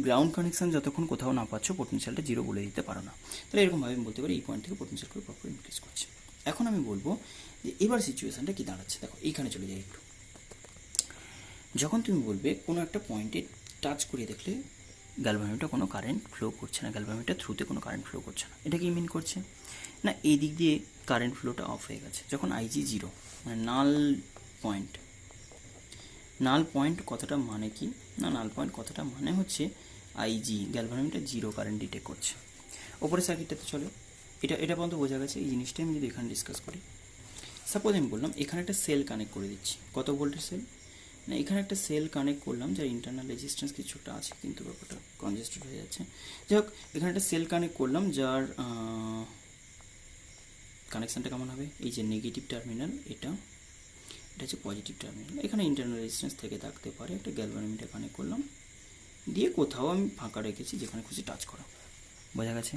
গ্রাউন্ড কানেকশান যতক্ষণ কোথাও না পাচ্ছ, পোটেনশিয়ালটা জিরো বলে দিতে পারো না। তাহলে এরকমভাবে আমি বলতে পারি এই পয়েন্ট থেকে পোটেনশিয়াল করে প্রপার ইনক্রিজ করছে। এখন আমি বলবো যে এবার সিচুয়েশানটা কী দাঁড়াচ্ছে, দেখো এইখানে চলে যাই একটু। যখন তুমি বলবে কোনো একটা পয়েন্টে টাচ করিয়ে দেখলে গ্যালভানোমিটার কোনো কারেন্ট ফ্লো করছে না, গ্যালভানোমিটার থ্রুতে কোনো কারেন্ট ফ্লো করছে না, এটা কি মিন করছে না, এই দিক দিয়ে কারেন্ট ফ্লোটা অফ হয়ে গেছে। যখন আইজি জিরো, মানে নাল পয়েন্ট, নাল পয়েন্ট কথাটা মানে কি না, নাল পয়েন্ট কথাটা মানে হচ্ছে IG galvanometer zero current detect করছে। ওপরে সার্কিটটাতে চলে, এটা পর্যন্ত বোঝা গেছে। এই জিনিসটা আমি যদি এখানে ডিসকাস করি, সাপোজ আমি বললাম এখানে একটা সেল কানেক্ট করে দিচ্ছি, কত ভোল্টের সেল না, এখানে একটা সেল কানেক্ট করলাম যার ইন্টারনাল রেজিস্ট্যান্স কিছুটা আছে, কিন্তু ব্যাপারটা কনজেস্টেড হয়ে যাচ্ছে। যাই হোক, এখানে একটা সেল কানেক্ট করলাম যার কানেকশানটা কেমন হবে, এই যে নেগেটিভ টার্মিনাল, এটা হচ্ছে পজিটিভ টার্মিনাল, এখানে ইন্টারনাল রেজিস্ট্যান্স থেকে থাকতে পারে, একটা গ্যালভানোমিটার কানেক্ট করলাম, দিয়ে কোথাও আমি ফাঁকা রেখেছি, যেখানে খুশি টাচ করা, বোঝা গেছে।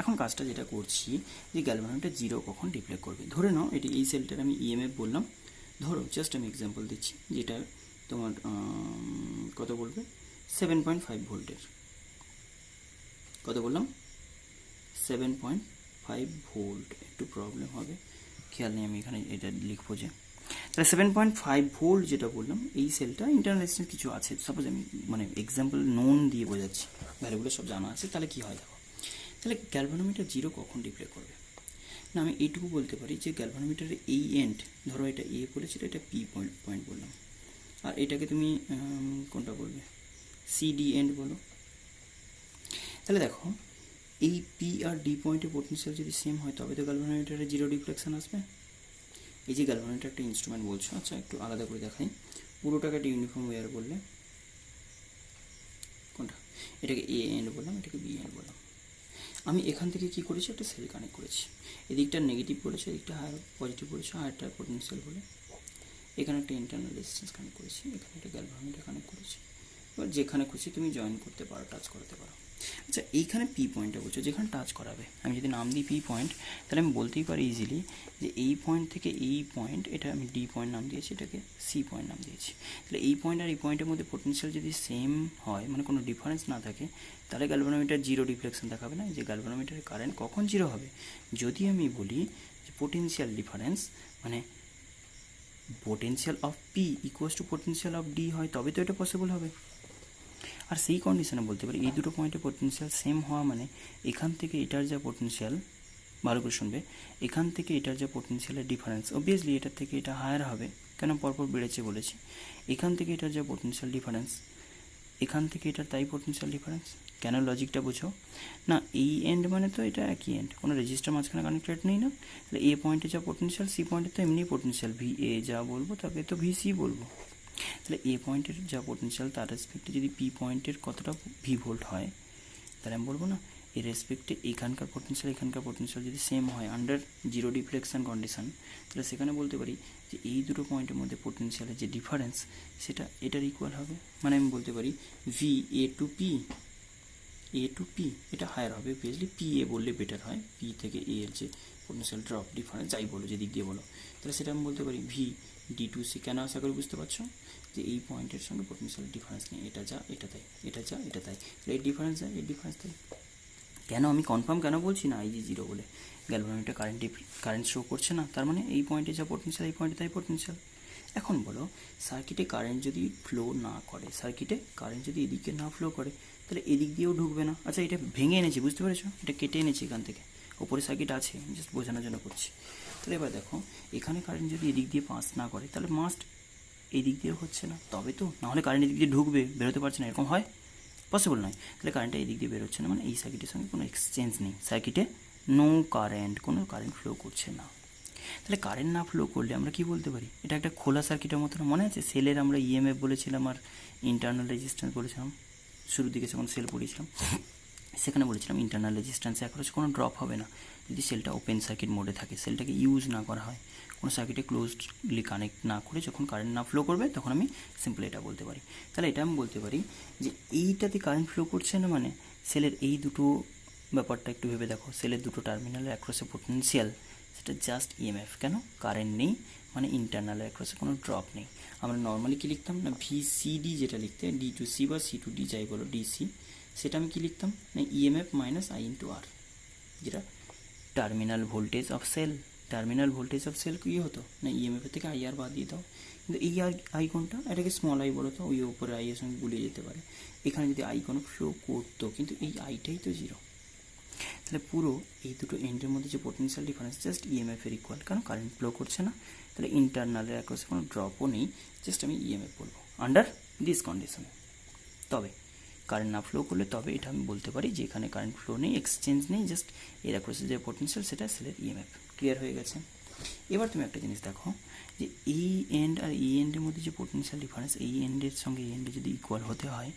এখন কাজটা যেটা করছি, যে গ্যালভানোমিটার জিরো কখন ডিপ্লে করবে, ধরে নাও এটি এই সেলটার আমি ইএমএফ বললাম, ধরো জাস্ট আমি এক্সাম্পল দিচ্ছি, যেটা তোমার কত বলবে 7.5 ভোল্টের, কত বললাম 7.5 ভোল্ট, একটু প্রবলেম হবে, খেয়াল নেই, আমি এখানে এটা লিখবো যে, তাহলে 7.5 ভোল্ট যেটা বললাম, এই সেলটা ইন্টারনাল রেজিস্ট্যান্স কিছু আছে, সাপোজ আমি মানে এক্সাম্পল নোন দিয়ে বোঝাচ্ছি, ভ্যালুগুলো সব জানা আছে, তাহলে কী হয় দেখো, তাহলে গ্যালভানোমিটার জিরো কখন ডিপ্লে করবে না, আমি এইটুকু বলতে পারি যে গ্যালভানোমিটারের এই এন্ড, ধরো এটা এ বলেছিল, এটা পি পয়েন্ট বললাম, আর এটাকে তুমি কোনটা বলবে, সিডি এন্ড বলো। তাহলে দেখো এই পি আর ডি পয়েন্টের পোটেনশিয়াল যদি সেম হয়, তবে তো গ্যালভানোমিটারে জিরো ডিফ্লেকশন আসবে। এই যে গ্যালভানোমিটার একটা ইনস্ট্রুমেন্ট বলছো, আচ্ছা একটু আলাদা করে দেখাই, পুরোটাকে একটা ইউনিফর্ম ওয়্যার বললে, কোনটা, এটাকে এ এন্ড বললাম, এটাকে বি এন্ড বললাম। আমি এখান থেকে কি করেছি, একটা সেল কানেক্ট করেছি, এদিকটা নেগেটিভ বলেছে, এদিকটা হায়ার পজিটিভ বলেছে, হায়ারটা পোটেনশিয়াল বলে, এখানে একটা ইন্টারনাল রেজিস্ট্যান্স কানেক্ট করেছি, এখানে একটা গ্যালভানোমিটার কানেক্ট করেছি। এবার যেখানে খুশি তুমি জয়েন করতে পারো, টাচ করতে পারো। আচ্ছা, এইখানে পি পয়েন্টটা বলছো যেখানে টাচ করাবে, আমি যদি নাম দিই পি পয়েন্ট, তাহলে আমি বলতেই পারি ইজিলি যে এই পয়েন্ট থেকে এই পয়েন্ট, এটা আমি ডি পয়েন্ট নাম দিয়েছি, এটাকে সি পয়েন্ট নাম দিয়েছি। তাহলে এই পয়েন্ট আর এই পয়েন্টের মধ্যে পোটেনশিয়াল যদি সেম হয়, মানে কোনো ডিফারেন্স না থাকে, তাহলে গ্যালভানোমিটার জিরো ডিফ্লেকশন দেখাবে না। যে গ্যালভানোমিটারের কারেন্ট কখন জিরো হবে, যদি আমি বলি যে পোটেনশিয়াল ডিফারেন্স মানে potential of P equals to potential of D হয়, তবে তো এটা পসিবল হবে। আর সেই কন্ডিশনে বলতে পারি এই দুটো পয়েন্টে পোটেনশিয়াল সেম হওয়া মানে এখান থেকে এটার যা পোটেনশিয়াল, ভালো করে শুনবে, এখান থেকে এটার যা পোটেনশিয়ালের ডিফারেন্স, অবভিয়াসলি এটার থেকে এটা হায়ার হবে, কেন পরপর বেড়েছে বলেছি। এখান থেকে এটার যা পোটেনশিয়াল ডিফারেন্স, এখান থেকে এটার তাই পোটেনশিয়াল ডিফারেন্স। কেন লজিকটা বুঝো না, এই এন্ড মানে তো এটা একই এন্ড, কোনো রেজিস্টার মাঝখানে কানেক্টেড নেই না। তাহলে এ পয়েন্টে যা পোটেনশিয়াল, সি পয়েন্টে তো এমনি পোটেনশিয়াল ভি এ যা বলবো তাকে তো ভি সি বলবো। তাহলে এ পয়েন্টের যা পোটেনশিয়াল তার রেসপেক্টে যদি পি পয়েন্টের কতটা ভি ভোল্ট হয়, তাহলে আমি বলবো না এর রেসপেক্টে এখানকার পোটেনশিয়াল যদি সেম হয় আন্ডার জিরো ডিফ্লেকশন কন্ডিশন, তাহলে সেখানে বলতে পারি যে এই দুটো পয়েন্টের মধ্যে পোটেনশিয়ালের যে ডিফারেন্স সেটা এটার ইকুয়াল হবে। মানে আমি বলতে পারি ভি এ টু পি এটা হায়ার হবে, অবভিয়াসলি পি এ বললে বেটার হয়, পি থেকে এ এর যে পোটেনশিয়াল ড্রপ ডিফারেন্স যাই বলো, যেদিক দিয়ে বলো, তাহলে সেটা আমি বলতে পারি ভি ডি টু সি। কেন আশা করি বুঝতে পারছো যে এই পয়েন্টের সঙ্গে পোটেনশিয়াল ডিফারেন্স নেই, এটা যা এটা তাই, এটা যা এটা তাই, তাহলে এই ডিফারেন্স যা এই ডিফারেন্স তাই। কেন আমি কনফার্ম কেন বলছি না আইজি জিরো বলে, গ্যালভানোমিটার কারেন্ট শো করছে না, তার মানে এই পয়েন্টে যা পোটেনশিয়াল এই পয়েন্টে তাই পোটেনশিয়াল। এখন বলো সার্কিটে কারেন্ট যদি ফ্লো না করে, সার্কিটে কারেন্ট যদি এদিকে না ফ্লো করে, তাহলে এদিক দিয়েও ঢুকবে না। আচ্ছা, এটা ভেঙে এনেছি, বুঝতে পেরেছো, এটা কেটে এনেছি এখান থেকে, ওপরে সার্কিট আছে, জাস্ট বোঝানোর জন্য করছি। তাহলে এবার দেখো এখানে কারেন্ট যদি এদিক দিয়ে পাস না করে, তাহলে মাস্ট এই দিক দিয়েও হচ্ছে না, তবে তো, নাহলে কারেন্ট এদিক দিয়ে ঢুকবে, বেরোতে পারছে না, এরকম হয়, পসিবল নয়। তাহলে কারেন্টটা এই দিক দিয়ে বেরোচ্ছে না, মানে এই সার্কিটের সঙ্গে কোনো এক্সচেঞ্জ নেই, সার্কিটে নো কারেন্ট, কোনো কারেন্ট ফ্লো করছে না। তাহলে কারেন্ট না ফ্লো করলে আমরা কি বলতে পারি, এটা একটা খোলা সার্কিটের মতো না। মনে আছে সেলের আমরা ইএমএফ বলেছিলাম আর ইন্টারনাল রেজিস্ট্যান্স বলেছিলাম, শুরুর দিকে যখন সেল পড়িয়েছিলাম সেখানে বলেছিলাম ইন্টারনাল রেজিস্ট্যান্সে অ্যাক্রস কোনো ড্রপ হবে না যদি সেলটা ওপেন সার্কিট মোডে থাকে, সেলটাকে ইউজ না করা হয়, কোনো সার্কিটে ক্লোজলি কানেক্ট না করে যখন কারেন্ট না ফ্লো করবে তখন আমি সিম্পল এটা বলতে পারি। তাহলে এটা আমি বলতে পারি যে এইটাতে কারেন্ট ফ্লো করছে না, মানে সেলের এই দুটো ব্যাপারটা একটু ভেবে দেখো, সেলের দুটো টার্মিনালের অ্যাক্রসে পোটেনশিয়াল সেটা জাস্ট ইএমএফ, কেন কারেন্ট নেই, মানে ইন্টারনাল অ্যাক্রসে কোনো ড্রপ নেই। আমরা নর্মালি কী লিখতাম না, ভিসিডি যেটা লিখতে, ডি টু সি বা সি টু ডি যাই বলো, ডিসি, সেটা আমি কী লিখতাম না EMF minus I into R, যেটা terminal voltage of cell. Terminal voltage of cell কী হতো না ইএমএফের থেকে আই আর বাদ দিয়ে দাও, কিন্তু এই আই কোনটা, এটাকে স্মল আই বলো তো, ওই উপরে আই এর সঙ্গে গুলিয়ে যেতে পারে, এখানে যদি আই কোনো ফ্লো করতো, কিন্তু এই আইটাই তো জিরো। তাহলে পুরো এই দুটো এন্ডের মধ্যে যে পোটেনশিয়াল ডিফারেন্স জাস্ট ইএমএফ এর ইকুয়াল, কারণ কারেন্ট ফ্লো করছে না, তাহলে ইন্টারনালের অ্যাক্রসে কোনো ড্রপও নেই, জাস্ট আমি ইএমএফ বলবো আন্ডার দিস কন্ডিশন। তবে কারেন্ট না ফ্লো করলে তবে এটা আমি বলতে পারি যে এখানে কারেন্ট ফ্লো নেই, এক্সচেঞ্জ নেই, জাস্ট এর অ্যাক্রসে যে পোটেনশিয়াল সেটা সেলের ইএমএফ। ক্লিয়ার হয়ে গেছে? এবার তুমি একটা জিনিস দেখো যে এই এন্ড আর এই এন্ডের মধ্যে যে পোটেনশিয়াল ডিফারেন্স, এই এন্ডের সঙ্গে এই এন্ডে যদি ইকুয়াল হতে হয়,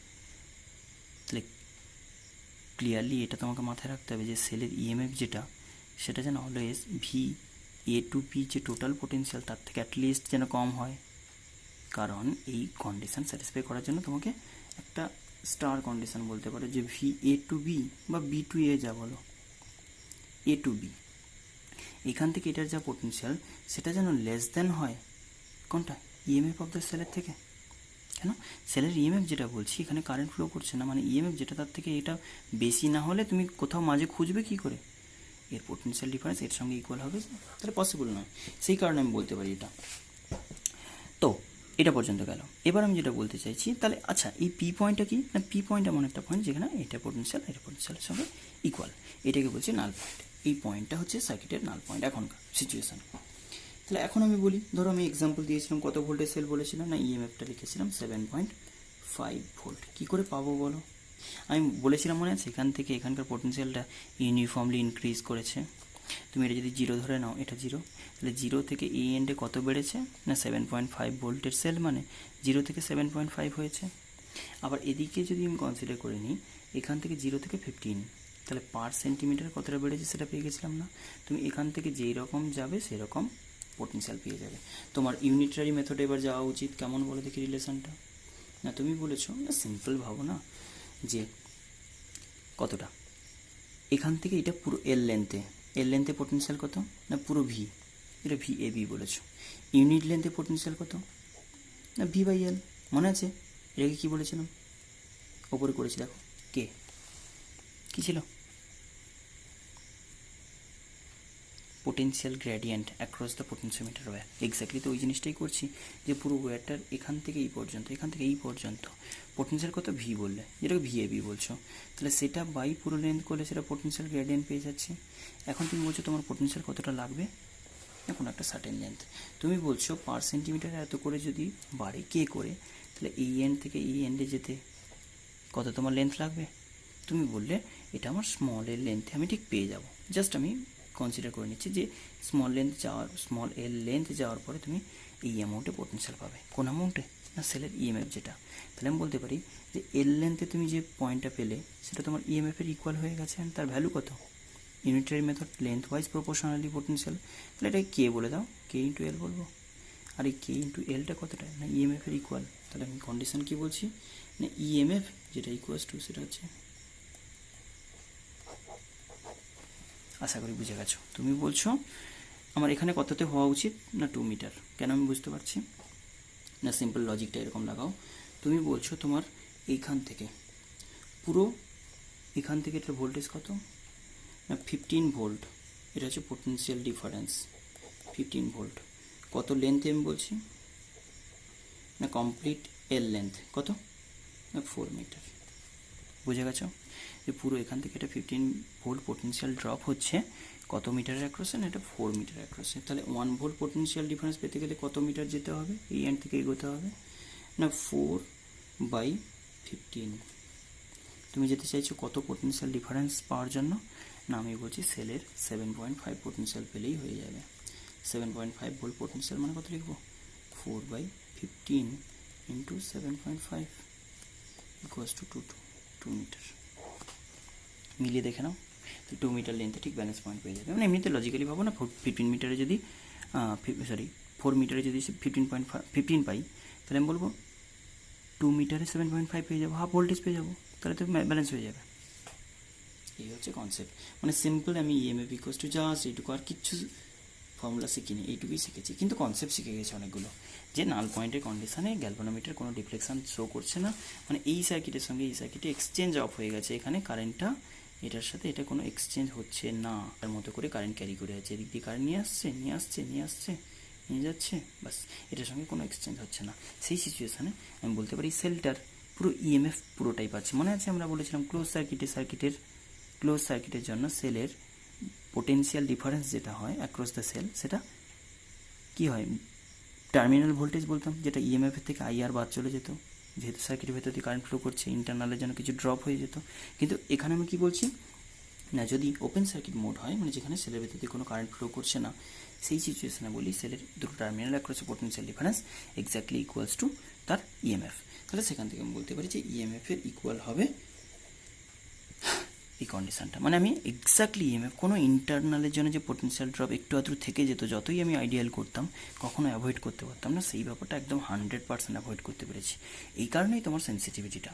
তাহলে ক্লিয়ারলি এটা তোমাকে মাথায় রাখতে হবে যে সেলের ইএমএফ যেটা, সেটা যেন always V A to P যে টোটাল পোটেনশিয়াল তার থেকে অ্যাটলিস্ট যেন কম হয়, কারণ এই কন্ডিশন স্যাটিসফাই করার জন্য তোমাকে একটা স্টার কন্ডিশন বলতে পারো যে ভি এ টু বি বা বি টু এ যা বলো, এ টু বি, এখান থেকে এটার যা পোটেনশিয়াল সেটা যেন লেস দেন হয় কোনটা, ইএমএফ অফ দ্য সেলের থেকে। কেন, সেলের ইএমএফ যেটা বলছি এখানে কারেন্ট ফ্লো করছে না, মানে ইএমএফ যেটা তার থেকে এটা বেশি না হলে তুমি কোথাও মাঝে খুঁজবে কী করে, এর পোটেনশিয়াল ডিফারেন্স এর সঙ্গে ইকুয়াল হবে, তাহলে পসিবল নয়, সেই কারণে আমি বলতে পারি এটা। তো এটা পর্যন্ত গেল। এবার আমি যেটা বলতে চাইছি, তাহলে আচ্ছা এই পি পয়েন্টটা কি না, পি পয়েন্ট এমন একটা পয়েন্ট যেখানে এটা পোটেনশিয়ালের সঙ্গে ইকুয়াল, এটাকে বলছি নাল পয়েন্ট। এই পয়েন্টটা হচ্ছে সার্কিটের নাল পয়েন্ট এখনকার সিচুয়েশান। তাহলে এখন আমি বলি, ধরো আমি এক্সাম্পল দিয়েছিলাম কত ভোল্টের সেল বলেছিলাম না, ইএমএফটা লিখেছিলাম 7.5 ভোল্ট। কী করে পাবো বলো, আমি বলেছিলাম মনে আছে এখান থেকে এখানকার পোটেনশিয়ালটা ইউনিফর্মলি ইনক্রিজ করেছে, তুমি এটা যদি জিরো ধরে নাও, এটা জিরো, তাহলে জিরো থেকে এই এন্ডে কত বেড়েছে না 7.5 ভোল্টের সেল, মানে জিরো থেকে 7.5 হয়েছে। আবার এদিকে যদি আমি কনসিডার করে নিই এখান থেকে জিরো থেকে 15, তাহলে পার সেন্টিমিটার কতটা বেড়েছে সেটা পেয়ে গেছিলাম না। তুমি এখান থেকে যেই রকম যাবে সেরকম পোটেনশিয়াল পেয়ে যাবে। তোমার ইউনিটারি মেথডে এবার যাওয়া উচিত, কেমন বলে দেখি রিলেশনটা। না তুমি বলেছো না, সিম্পল ভাবো না, যে কতটা এখান থেকে এটা পুরো এল লেন্থে পোটেনশিয়াল কত, না পুরো ভি, এটা ভি এ বি বলেছো। ইউনিট লেন্থে পোটেনশিয়াল কত, না ভি বাই এল, মনে আছে এটাকে কী বলেছিলাম, ওপরে করেছি দেখো, কে কী ছিল, potential gradient across the potentiometer wire. Exactly তো ওই জিনিসটাই করছি, যে পুরো ওয়্যারটার এখান থেকে এই পর্যন্ত পোটেনশিয়াল কত ভি বললে, যেটাকে ভি এ বি বলছো, তাহলে সেটা বাই পুরো লেন্থ করলে সেটা পোটেনশিয়াল গ্রেডিয়েন্ট পেয়ে যাচ্ছে। এখন তুমি বলছো তোমার পোটেনশিয়াল কতটা লাগবে, এখন একটা সার্টেন লেন্থ, তুমি বলছো পার সেন্টিমিটার এত করে যদি বাড়ে কে করে, তাহলে এই এন্ড থেকে এই এন্ডে যেতে কত তোমার লেন্থ লাগবে। তুমি বললে এটা আমার স্মল এল লেন্থে আমি ঠিক পেয়ে যাব, জাস্ট আমি কনসিডার করে নিচ্ছি যে স্মল এল লেন্থ যাওয়ার পরে তুমি এই অ্যামাউন্টে পোটেনশিয়াল পাবে। কোন অ্যামাউন্টে, না সেলের ইএমএফ যেটা। তাহলে আমি বলতে পারি যে এল লেন্থে তুমি যে পয়েন্টটা পেলে সেটা তোমার ইএমএফের ইকুয়াল হয়ে গেছে, অ্যান্ড তার ভ্যালু কত, unitary method length wise proportionally potential. তাহলে এটাকে কে বলে দাও, কে ইন্টু এল বলবো। আর এই কে ইন্টু এলটা কতটা, না ইএমএফের ইকুয়াল। তাহলে আমি কন্ডিশন কী বলছি, না ইএমএফ যেটা ইকুয়ালস টু সেটা হচ্ছে, আশা করি বুঝে গেছো। তুমি বলছো আমার এখানে কততে হওয়া উচিত, না 2 মিটার। কেন আমি বুঝতে পারছি, না সিম্পল লজিকটা এরকম লাগাও, তুমি বলছো তোমার এইখান থেকে পুরো এখান থেকে এটার ভোল্টেজ কত, না 15 ভোল্ট, এটা হচ্ছে পোটেনশিয়াল ডিফারেন্স 15 ভোল্ট। কত লেন্থে আমি বলছি, না কমপ্লিট এল লেন্থ কত, না 4 মিটার। বুঝে গেছো যে পুরো এখান থেকে এটা 15 ভোল্ট পোটেনশিয়াল ড্রপ হচ্ছে কত মিটারের অ্যাক্রসে, না এটা 4 মিটার অ্যাক্রসে। তাহলে 1 ভোল্ট পোটেনশিয়াল ডিফারেন্স পেতে গেলে কত মিটার যেতে হবে, এই এন্ড থেকে এগোতে হবে, না 4/15। তুমি যেতে চাইছো কত পোটেনশিয়াল ডিফারেন্স পাওয়ার জন্য, না আমি বলছি সেলের 7.5 পোটেনশিয়াল পেলেই হয়ে যাবে। 7.5 ভোল্ট পোটেনশিয়াল মানে কত লিখবো, 4/15 ইন্টু 7.5 ইকুয়ালস টু 2 মিটার। মিলিয়ে দেখে নাও, তো 2 মিটার লেন্থে ঠিক ব্যালেন্স পয়েন্ট পেয়ে যাবে। মানে এমনিতে লজিক্যালি ভাবো না, 15 মিটারে যদি 4 মিটারে যদি 15 পাই, তাহলে আমি বলবো 2 মিটারে 7.5 পেয়ে যাবো, হাফ ভোল্টেজ পেয়ে যাবো, তাহলে তো ব্যালেন্স হয়ে যাবে। এই হচ্ছে কনসেপ্ট, মানে সিম্পল। আমি ইএমএফ ইকুয়ালস টু জাস্ট এইটুকু, আর কিচ্ছু ফর্মুলা শিখিনি, এইটুকুই শিখেছি, কিন্তু কনসেপ্ট শিখে গেছে অনেকগুলো, যে নাল পয়েন্টের কন্ডিশনে গ্যালভানোমিটার কোনো ডিফ্লেকশন শো করছে না, মানে এই সার্কিটের সঙ্গে এই সার্কিটে এক্সচেঞ্জ অফ হয়ে গেছে, এখানে কারেন্টটা এটার সাথে এটা কোনো এক্সচেঞ্জ হচ্ছে না, তার মতো করে কারেন্ট ক্যারি করে যাচ্ছে, এদিক দিয়ে কারেন্ট নিয়ে যাচ্ছে, বাস এটার সঙ্গে কোনো এক্সচেঞ্জ হচ্ছে না। সেই সিচুয়েশানে আমি বলতে পারি সেলটার পুরো ইএমএফ পুরোটাই পাচ্ছে। মনে আছে আমরা বলেছিলাম ক্লোজ সার্কিটের জন্য সেলের পোটেনশিয়াল ডিফারেন্স যেটা হয় অ্যাক্রস দ্য সেল, সেটা কি হয়, টার্মিনাল ভোল্টেজ বলতাম, যেটা ইএমএফ এর থেকে আইআর বাদ চলে যেত, যেহেতু সার্কিটের ভেতর দিয়ে কারেন্ট ফ্লো করছে, ইন্টারনালের জন্য কিছু ড্রপ হয়ে যেত। কিন্তু এখানে আমি কি বলছি, না যদি ওপেন সার্কিট মোড হয়, মানে যেখানে সেলের ভেতর দিয়ে কোনো কারেন্ট ফ্লো করছে না, সেই সিচুয়েশনে বলি সেলের দুটো টার্মিনাল অ্যাক্রসে potential difference exactly equals to তার ইএমএফ। তাহলে সেখান থেকে আমি বলতে পারি যে ইএমএফ এর ইকুয়াল হবে এই কন্ডিশনটা, মানে আমি এক্স্যাক্টলি ইএমএফ, কোনো ইন্টারনালের জন্য যে পোটেনশিয়াল ড্রপ একটু আধটু থেকে যেত, যতই আমি আইডিয়াল করতাম কখনো অ্যাভয়েড করতে পারতাম না, সেই ব্যাপারটা একদম 100% অ্যাভয়েড করতে পেরেছি। এই কারণেই তোমার সেন্সিটিভিটিটা।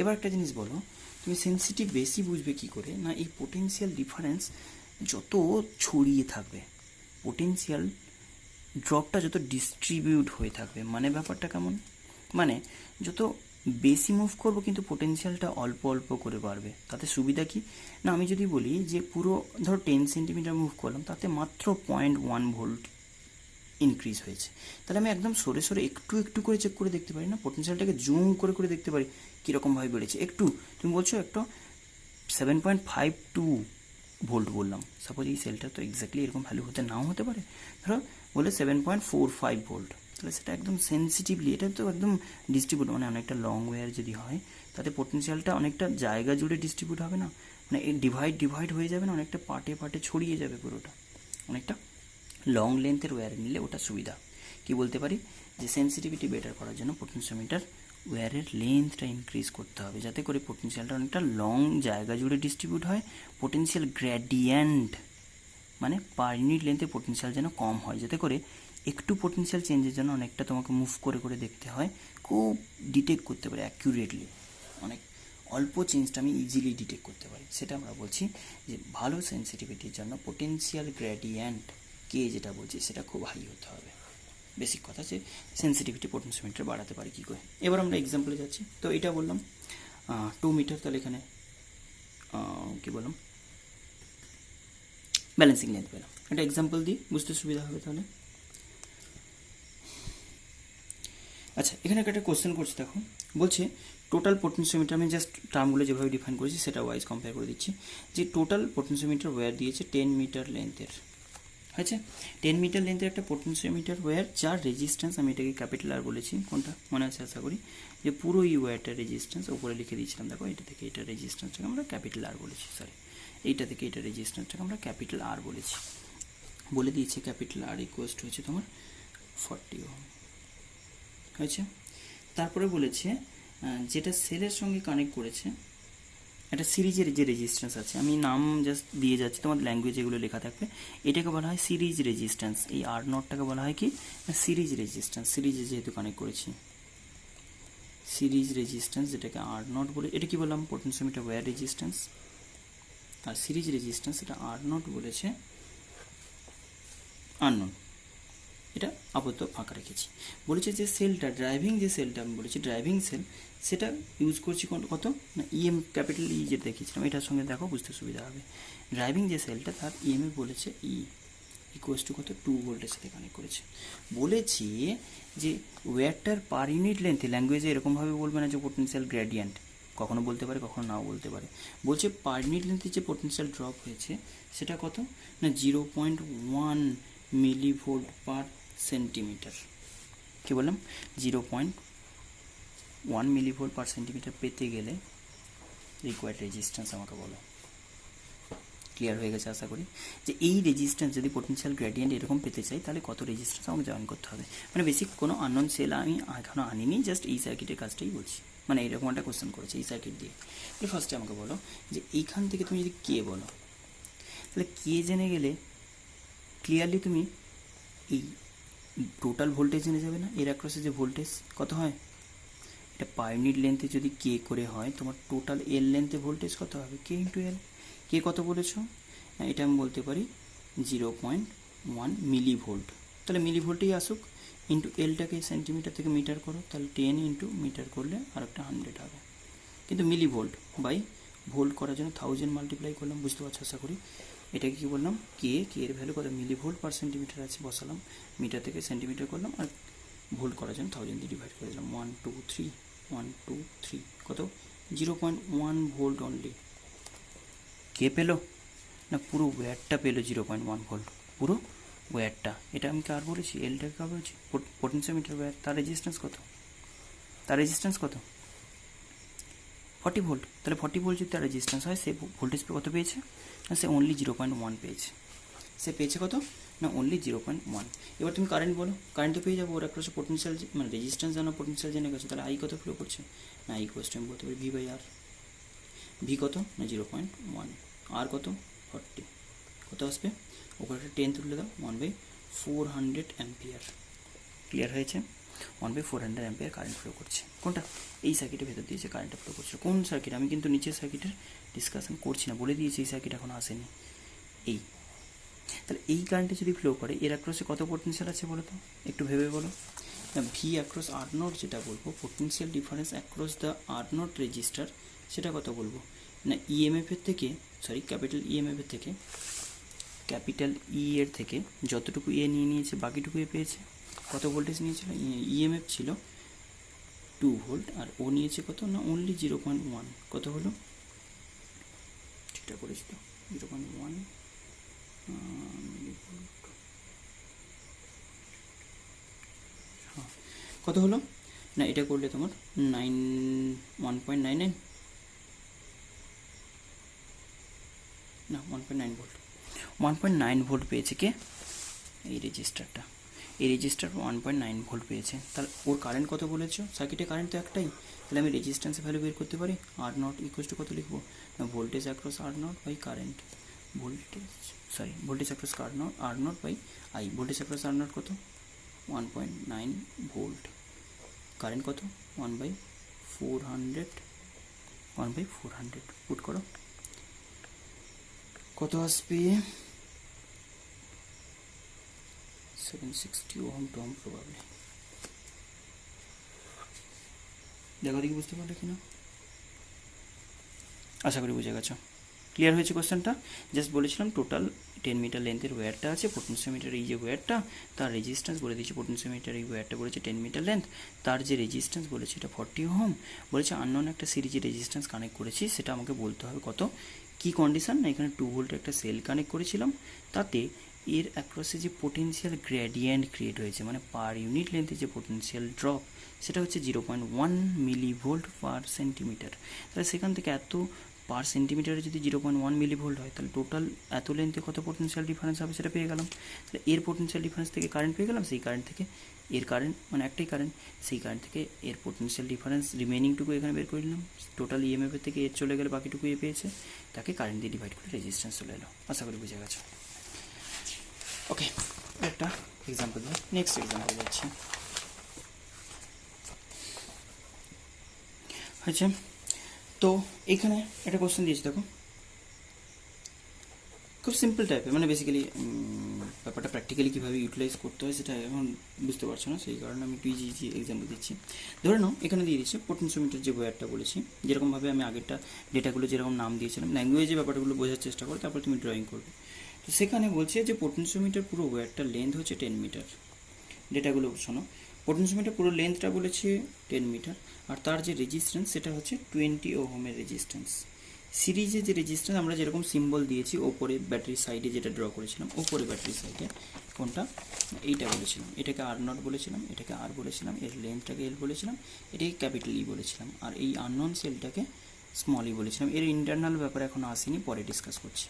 এবার একটা জিনিস বলো, তুমি সেন্সিটিভ বেশি বুঝবে কি করে, না এই পোটেনশিয়াল ডিফারেন্স যত ছড়িয়ে থাকবে, পোটেনশিয়াল ড্রপটা যত ডিস্ট্রিবিউট হয়ে থাকবে, মানে ব্যাপারটা কেমন, মানে যত বেশি মুভ করবো কিন্তু পোটেনশিয়ালটা অল্প অল্প করে বাড়বে। তাতে সুবিধা কি, না আমি যদি বলি যে পুরো ধরো 10 সেন্টিমিটার মুভ করলাম, তাতে মাত্র 0.1 ভোল্ট ইনক্রিজ হয়েছে, তাহলে আমি একদম সরে সরে একটু একটু করে চেক করে দেখতে পারি, না পোটেনশিয়ালটাকে জুম করে করে দেখতে পারি কীরকমভাবে বেড়েছে। একটু তুমি বলছো একটা 7.52 ভোল্ট বললাম, সাপোজ এই সেলটা তো এক্স্যাক্টলি এরকম ভ্যালু হতে নাও হতে পারে, ধরো বলে 7.45 ভোল্ট, তাহলে সেটা একদম সেন্সিটিভলি, এটা তো একদম ডিস্ট্রিবিউট, মানে অনেকটা লং ওয়্যার যদি হয় তাতে পোটেনশিয়ালটা অনেকটা জায়গা জুড়ে ডিস্ট্রিবিউট হবে না, মানে এই ডিভাইড হয়ে যাবে না, অনেকটা পার্টে ছড়িয়ে যাবে পুরোটা। অনেকটা লং লেন্থের ওয়্যার নিলে ওটা সুবিধা। কি বলতে পারি, যে সেন্সিটিভিটি বেটার করার জন্য পোটেনশিওমিটার ওয়্যারের লেন্থটা ইনক্রিজ করতে হবে, যাতে করে পোটেনশিয়ালটা অনেকটা লং জায়গা জুড়ে ডিস্ট্রিবিউট হয়, পোটেনশিয়াল গ্রেডিয়েন্ট মানে পার ইউনিট লেন্থে পোটেনশিয়াল যেন কম হয়, যাতে করে একটু পোটেনশিয়াল চেঞ্জের জন্য অনেকটা তোমাকে মুভ করে করে দেখতে হয়, খুব ডিটেক্ট করতে পারে অ্যাকিউরেটলি, অনেক অল্প চেঞ্জটা আমি ইজিলি ডিটেক্ট করতে পারি। সেটা আমরা বলছি যে ভালো সেন্সিটিভিটির জন্য পোটেনশিয়াল গ্রেডিয়েন্ট কে যেটা বলছি সেটা খুব হাই হতে হবে। বেসিক কথা যে সেন্সিটিভিটি পোটেনশিওমিটার বাড়াতে পারি কী করে। এবার আমরা এক্সাম্পলে যাচ্ছি। তো এটা বললাম 2 মিটার, তাহলে এখানে কী বললাম, ব্যালেন্সিং লেন্থ পেলাম। একটা এক্সাম্পল দিই, বুঝতে সুবিধা হবে তাহলে। আচ্ছা, এখানে একটা কোশ্চেন করছি, দেখো বলছে টোটাল পোটেনশিওমিটার, আমি জাস্ট টার্মগুলো যেভাবে ডিফাইন করেছি সেটা ওয়াইজ কম্পেয়ার করে দিচ্ছি, যে টোটাল পোটেনশিওমিটার ওয়্যার দিয়েছে 10 মিটার লেন্থের, আচ্ছা 10 মিটার লেন্থের একটা পোটেনশিওমিটার ওয়্যার, যার রেজিস্ট্যান্স আমি এটাকে ক্যাপিটাল আর বলেছি, কোনটা মনে আছে আশা করি, যে পুরো এই ওয়্যারটার রেজিস্ট্যান্স উপরে লিখে দিয়েছিলাম, দেখো এটা থেকে এটা রেজিস্ট্যান্সটাকে আমরা ক্যাপিটাল আর বলেছি, সরি এইটা থেকে এটা রেজিস্ট্যান্সটাকে আমরা ক্যাপিটাল আর বলেছি, বলে দিয়েছি ক্যাপিটাল আর ইকুয়ালস টু হচ্ছে তোমার 40 ওহম হয়েছে। তারপরে বলেছে যেটা সেলের সঙ্গে কানেক্ট করেছে, একটা সিরিজের যে রেজিস্ট্যান্স আছে, আমি নাম জাস্ট দিয়ে যাচ্ছি, তোমার ল্যাঙ্গুয়েজ এগুলো লেখা থাকবে, এটাকে বলা হয় সিরিজ রেজিস্ট্যান্স, এই আর নটটাকে বলা হয় কি সিরিজ রেজিস্ট্যান্স, সিরিজে যেহেতু কানেক্ট করেছি সিরিজ রেজিস্ট্যান্স, যেটাকে আর নট বলে, এটা কি বললাম পোটেনশিওমিটার ওয়্যার রেজিস্ট্যান্স, আর সিরিজ রেজিস্ট্যান্স এটা আর নট বলেছে আননোন, এটা আপাতত ফাঁকা রেখেছি। বলেছে যে সেলটা ড্রাইভিং, যে সেলটা আমি বলেছি ড্রাইভিং সেল, সেটা ইউজ করছি কত না ইএম ক্যাপিটাল ই যেটা দেখিয়েছিলাম, এটার সঙ্গে দেখো বুঝতে সুবিধা হবে। ড্রাইভিং যে সেলটা তার ইএমএ বলেছে ই ইকুয়ালস টু কত 2 ভোল্টের সাথে কানেক্ট করেছে। বলেছি যে ওয়্যারটার পার ইউনিট লেন্থে, ল্যাঙ্গুয়েজে এরকমভাবে বলবে না যে পোটেনশিয়াল গ্রেডিয়েন্ট, কখনো বলতে পারে কখনো নাও বলতে পারে, বলছে পার ইউনিট লেন্থে যে পোটেনশিয়াল ড্রপ হয়েছে সেটা কত না 0.1 মিলিভোল্ট পার সেন্টিমিটার। কী বললাম 0.1 মিলিভোল্ট পার সেন্টিমিটার পেতে গেলে রিকোয়ার্ড রেজিস্ট্যান্স আমাকে বলো। ক্লিয়ার হয়ে গেছে আশা করি, যে এই রেজিস্ট্যান্স যদি পোটেনশিয়াল গ্রেডিয়েন্ট এরকম পেতে চাই তাহলে কত রেজিস্ট্যান্স আমাকে জয়েন করতে হবে। মানে বেসিক কোনো আননোন সেল আমি এখনও আনিনি, জাস্ট এই সার্কিটের কাজটাই বলছি, মানে এরকম একটা কোশ্চেন করেছে এই সার্কিট দিয়ে। তাহলে ফার্স্টে আমাকে বলো যে এইখান থেকে তুমি যদি কে বলো, তাহলে কে জেনে গেলে ক্লিয়ারলি তুমি এই টোটাল ভোল্টেজ জেনে যাবে না, এর অ্যাক্রসে যে ভোল্টেজ কত হয়, এটা পার ইউনিট লেন্থে যদি কে করে হয়, তোমার টোটাল এল লেন্থে ভোল্টেজ কত হবে কে ইন্টু এল। কে কত বলেছো, এটা আমি বলতে পারি 0.1 মিলি ভোল্ট, তাহলে মিলি ভোল্টেই আসুক, ইন্টু এলটাকে সেন্টিমিটার থেকে মিটার করো, তাহলে 10 ইন্টু মিটার করলে আর একটা 100 হবে, কিন্তু মিলি ভোল্ট বাই ভোল্ট করার জন্য 1000 মাল্টিপ্লাই করলাম, বুঝতে পারছো আশা করি। এটাকে কী বললাম কে, কে এর ভ্যালু কত মিলি ভোল্ট পার সেন্টিমিটার আছে বসালাম, মিটার থেকে সেন্টিমিটার করলাম, আর ভোল্ট করার জন্য 1000 দিয়ে ডিভাইড করে দিলাম, 1 2 3 1 2 3 কত 0.1 ভোল্ট অনলি। কে পেলো না পুরো ওয়্যারটা পেলো 0.1 ভোল্ট, পুরো ওয়্যারটা। এটা আমি কার বলেছি, এলটাকে কার বলেছি, পোটেনশিওমিটার ওয়্যার, তার রেজিস্ট্যান্স কত, তার রেজিস্ট্যান্স কত 40 ভোল্ট। তাহলে 40 ভোল্ট যদি তার রেজিস্ট্যান্স হয়, সে ভোল্টেজ কত পেয়েছে না সে অনলি 0.1 পেয়েছে, সে পেয়েছে কত না অনলি 0.1। এবার তুমি কারেন্ট বলো, কারেন্ট তো পেয়ে যাবো, ওর একটা পোটেনশিয়াল মানে রেজিস্ট্যান্স জানা পোটেনশিয়াল জেনে গেছো, তাহলে আই কত ফ্লো করছে না আই কোয়েশ্চেন আমি বলতে পারি ভি বাই আর, ভি কত না 0.1, আর কত 40, কত আসবে ওপরে একটা 10 তুলে দাও 1/400 অ্যাম্পিয়ার। ক্লিয়ার হয়েছে, 1/400 অ্যাম্পিয়ার কারেন্ট ফ্লো করছে, কোনটা এই সার্কিটের ভেতর দিয়েছে কারেন্টটা ফ্লো করছে, কোন সার্কিট আমি কিন্তু নিচের সার্কিটের ডিসকাশন করছি না, বলে দিয়েছি এই সার্কিট এখন আসেনি এই। তাহলে এই কারেন্টে যদি ফ্লো করে এর অ্যাক্রসে কত পোটেনশিয়াল আছে বলো তো, একটু ভেবে বলো না, ভি অ্যাক্রস আর নট যেটা বলবো potential difference across the are not register, সেটা কত বলবো না ইএমএফের থেকে, সরি ক্যাপিটাল ইএমএফের থেকে, ক্যাপিটাল ই এর থেকে যতটুকু এ নিয়ে নিয়েছে বাকিটুকু এ পেয়েছে, কত ভোল্টেজ নিয়েছিল ইএমএফ ছিল 2 ভোল্ট, আর ও নিয়েছে কত না অনলি 0.1, কত হলো ঠিকঠাক করেছি তো 0.1 মিলিভোল্ট, হ্যাঁ কত হলো না এটা করলে তোমার 1.99 না 1.9 ভোল্ট, 1.9 ভোল্ট পেয়েছে কে এই রেজিস্টারটা, এই রেজিস্টার 1.9 ভোল্ট পেয়েছে। তাহলে ওর কারেন্ট কত বলেছো, সার্কিটে কারেন্ট তো একটাই, তাহলে আমি রেজিস্ট্যান্সের ভ্যালু বের করতে পারি, আর নট ইকুয়ালস টু কত লিখবো না voltage across R nought by current, voltage across R nought by I. Voltage across R nought কত? 1.9 ভোল্ট। কারেন্ট কত? 1/400 পুট করো, কত আসবে? 760 ওহম টু ওহম প্রবাবলি। দেখো দেখি বুঝতে পারলে কিনা, আশা করি বুঝে গেছো। ক্লিয়ার হয়েছে কোশ্চেনটা? জাস্ট বলেছিলাম টোটাল 10 মিটার লেন্থের ওয়্যারটা আছে, পোটেনশিওমিটার এই যে ওয়্যারটা, তার রেজিস্ট্যান্স বলে দিয়েছে। পোটেনশিওমিটার এই ওয়্যারটা বলেছে 10 মিটার লেন্থ, তার যে রেজিস্ট্যান্স বলেছে এটা 40 ওহম। বলেছে আননোন একটা সিরিজে রেজিস্ট্যান্স কানেক্ট করেছি, সেটা আমাকে বলতে হবে কত। কি কন্ডিশন না, এখানে 2 ভোল্টের একটা সেল কানেক্ট করেছিলাম, তাতে এর অ্যাক্রসে যে পোটেনশিয়াল গ্রেডিয়েন্ট ক্রিয়েট হয়েছে, মানে পার ইউনিট লেন্থে যে পোটেনশিয়াল ড্রপ, সেটা হচ্ছে 0.1 মিলিভোল্ট পার সেন্টিমিটার। তাহলে সেখান থেকে এত পার সেন্টিমিটারে যদি 0.1 মিলিভোল্ট হয়, তাহলে টোটাল এত লেন্থে কত পোটেনশিয়াল ডিফারেন্স হবে সেটা পেয়ে গেলাম। তাহলে এর পোটেনশিয়াল ডিফারেন্স থেকে কারেন্ট পেয়ে গেলাম, সেই কারেন্ট থেকে এর কারেন্ট, মানে একটাই কারেন্ট, সেই কারেন্ট থেকে এর পোটেনশিয়াল ডিফারেন্স রিমেনিংটুকু এখানে বের করে নিলাম। টোটাল ইএমএফ এর থেকে এর চলে গেলে বাকিটুকু এ পেয়েছে, তাকে কারেন্ট দিয়ে ডিভাইড করে রেজিস্ট্যান্স চলে এলো। আশা করি বুঝে গেছো। ওকে, একটা এক্সাম্পল দিই, নেক্সট এক্সাম্পল যাচ্ছি। আচ্ছা, তো এখানে একটা কোশ্চেন দিয়েছি, দেখো খুব সিম্পল টাইপের, মানে বেসিক্যালি ব্যাপারটা প্র্যাকটিক্যালি কীভাবে ইউটিলাইজ করতে হয় সেটা এখন বুঝতে পারছো না, সেই কারণে আমি একটু ইজি এক্সাম্পল দিচ্ছি। ধরে নাও এখানে দিয়ে দিচ্ছে পোটেনশিওমিটার যে ওয়্যারটা বলেছি, যেরকমভাবে আমি আগেরটা ডেটাগুলো যেরকম নাম দিয়েছিলাম, ল্যাঙ্গুয়েজে ব্যাপারগুলো বোঝার চেষ্টা করো, তারপর তুমি ড্রয়িং করবে। তো সেখানে বলছে যে পোটেনশিওমিটার পুরো ওয়্যারটার লেন্থ হচ্ছে 10 মিটার। ডেটাগুলো শোনো, পোটেনশিওমিটার পুরো লেন্থটা বলেছে 10 মিটার, আর তার যে রেজিস্ট্যান্স সেটা হচ্ছে 20 ওহমের রেজিস্ট্যান্স। সিরিজে যে রেজিস্ট্যান্স আমরা যেরকম সিম্বল দিয়েছি, ওপরে ব্যাটারি সাইডে যেটা ড্র করেছিলাম, ওপরে ব্যাটারি সাইডে কোনটা, এইটা বলেছিলাম, এটাকে আর নট বলেছিলাম, এটাকে আর বলেছিলাম, এর লেন্থটাকে এল বলেছিলাম, এটাকে ক্যাপিটাল ই বলেছিলাম, আর এই আননোন সেলটাকে স্মল ই বলেছিলাম। এর ইন্টারনাল ব্যাপার এখন আসেনি, পরে ডিসকাস করছি।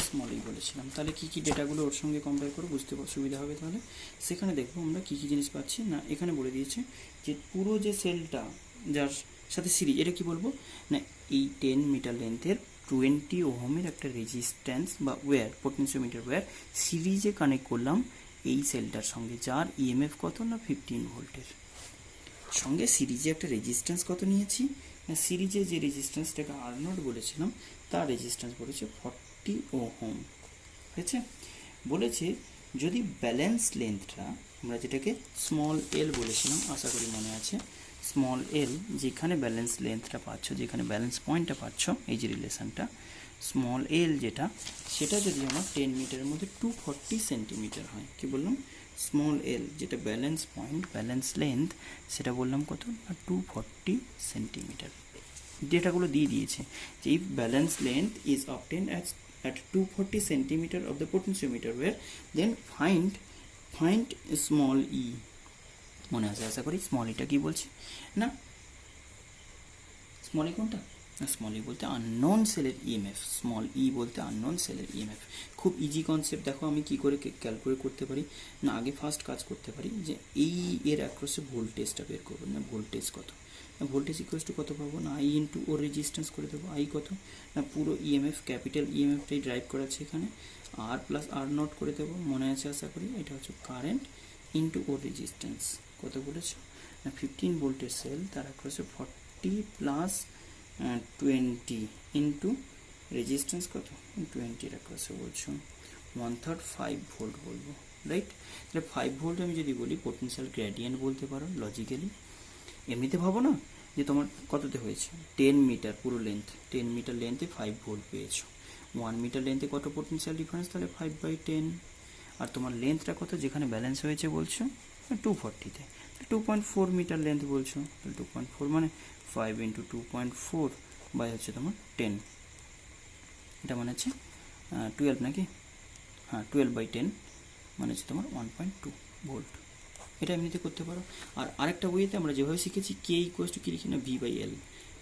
স্মল ই বলেছিলাম। তাহলে কী কী ডেটাগুলো ওর সঙ্গে কম্পেয়ার করে বুঝতে সুবিধা হবে। তাহলে সেখানে দেখবো আমরা কী কী জিনিস পাচ্ছি না। এখানে বলে দিয়েছে যে পুরো যে সেলটা যার সাথে সিরিজ, এটা কি বলবো না, এই 10 মিটার লেন্থের 20 ওহমের একটা রেজিস্ট্যান্স বা ওয়্যার, পোটেনশিওমিটার ওয়্যার সিরিজে কানেক্ট করলাম এই সেলটার সঙ্গে, যার ইএমএফ কত না 15 ভোল্টের সঙ্গে সিরিজে একটা রেজিস্ট্যান্স কত নিয়েছি না, সিরিজে যে রেজিস্ট্যান্সটাকে আর নট বলেছিলাম তার রেজিস্ট্যান্স বলেছে 40 ওহম। হয়েছে? বলেছে যদি ব্যালেন্স লেন্থটা, আমরা যেটাকে স্মল এল বলেছিলাম, আশা করি মনে আছে, স্মল এল, যেখানে ব্যালেন্স লেন্থটা পাচ্ছ, যেখানে ব্যালেন্স পয়েন্টটা পাচ্ছ, এই যে রিলেশনটা স্মল এল যেটা, সেটা যদি আমার 10 মিটারের মধ্যে 240 সেন্টিমিটার হয়, কি বললাম, স্মল এল যেটা ব্যালেন্স পয়েন্ট, ব্যালেন্স লেন্থ, সেটা বললাম কত না 240 সেন্টিমিটার। ডেটাগুলো দিয়ে দিয়েছে যে if balance length is obtained at 240 centimeter of the potentiometer where then find small e। মনে আছে আশা করি। স্মল ইটা কি বলছে না, স্মল ই কোনটা না, স্মল ই বলতে আননোন সেলের ইএমএফ, স্মল ই বলতে আননোন সেলের ইএমএফ। খুব ইজি কনসেপ্ট। দেখো আমি কি করে ক্যালকুলেট করতে পারি না, আগে ফার্স্ট কাজ করতে পারি যে এই এর অ্যাক্রসে ভোল্টেজটা বের করবো না, ভোল্টেজ কত, ভোল্টেজ ইকুয়ালস টু কত পাবো না, আই ইন্টু ওর রেজিস্ট্যান্স করে দেবো, আই কত না পুরো ইএমএফ, ক্যাপিটাল ইএমএফটাই ড্রাইভ করাচ্ছে এখানে, আর প্লাস আর নট করে দেবো, মনে আছে আশা করি, এটা হচ্ছে কারেন্ট ইন্টু ওর রেজিস্ট্যান্স কত বলেছো না 15 ভোল্টের সেল, তার অ্যাক্রসে 40 প্লাস 20 ইন্টু রেজিস্ট্যান্স কত 20 অ্যাক্রসে বলছো 1/3 5 ভোল্ট বলবো, রাইট? তাহলে 5 ভোল্ট আমি যদি বলি পোটেনশিয়াল গ্রেডিয়েন্ট বলতে পারো লজিক্যালি। এমনিতে ভাবো না যে তোমার কততে হয়েছে, 10 মিটার পুরো লেন্থ, 10 মিটার লেন্থে 5 ভোল্ট পেয়েছো, 1 মিটার লেন্থে কত পোটেনশিয়াল ডিফারেন্স, তাহলে 5/10। আর তোমার লেন্থটা কত যেখানে ব্যালেন্স হয়েছে বলছো 240-তে, 2.4 মিটার লেন্থ বলছো, তাহলে 2.4 মানে 5 ইন্টু 2.4 বাই হচ্ছে তোমার 10, এটা মানে হচ্ছে 12 নাকি, হ্যাঁ 12/10 মানে হচ্ছে তোমার 1.2 ভোল্ট। এটা এমনিতে করতে পারো। আর আরেকটা ওয়েতে আমরা যেভাবে শিখেছি কে ইকুয়ালস টু কি লিখি না, V by L,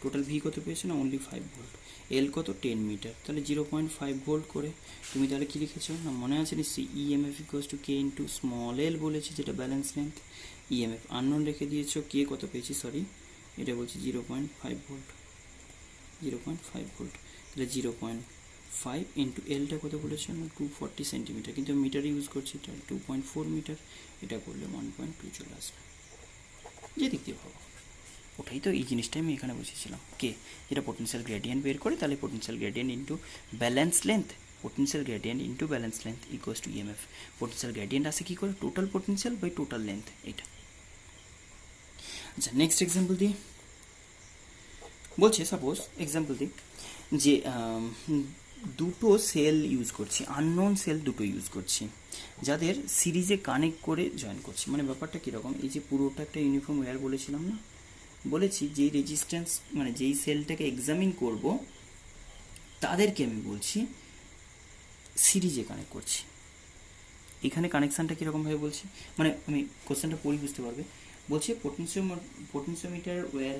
total V কত পেয়েছো না অনলি 5 ভোল্ট, এল কত 10 মিটার, তাহলে 0.5 ভোল্ট করে তুমি তাহলে কি লিখেছো না, মনে আছে নিশ্চয়ই, EMF equals to K into small এল বলেছি যেটা ব্যালেন্স লেন্থ, ইএমএফ আননোন রেখে দিয়েছো, কে কত পেয়েছি সরি, এটা বলছি 0.5 ভোল্ট, 0.5 ভোল্ট, তাহলে 5 ইন্টু এলটা কত বলেছে না 240 সেন্টিমিটার, কিন্তু মিটার ইউজ করছি, এটা 2.4 মিটার, এটা করলে 1.2 চলে আসবে। যে দিক দিয়ে ভাবো, ওটাই তো এই জিনিসটাই আমি এখানে বসেছিলাম, কে যেটা পোটেনশিয়াল গ্রেডিয়েন্ট বের করে, তাহলে potential gradient into balance length, potential gradient into balance length equals to EMF. Potential gradient আসে কী করে, total potential by total length, এটা। আচ্ছা নেক্সট এক্সাম্পল দিই, বলছে সাপোজ এক্সাম্পল দিই যে দুটো সেল ইউজ করছি, আননোন সেল দুটো ইউজ করছি, যাদের সিরিজে কানেক্ট করে জয়েন করছি। মানে ব্যাপারটা কীরকম, এই যে পুরোটা একটা ইউনিফর্ম ওয়্যার বলেছিলাম না, বলেছি যেই রেজিস্ট্যান্স মানে যেই সেলটাকে এক্সামিন করব তাদেরকে আমি বলছি সিরিজে কানেক্ট করছি। এখানে কানেকশানটা কীরকমভাবে বলছি, মানে আমি কোশ্চেনটা পড়ি বুঝতে পারবে। বলছে potentiometer where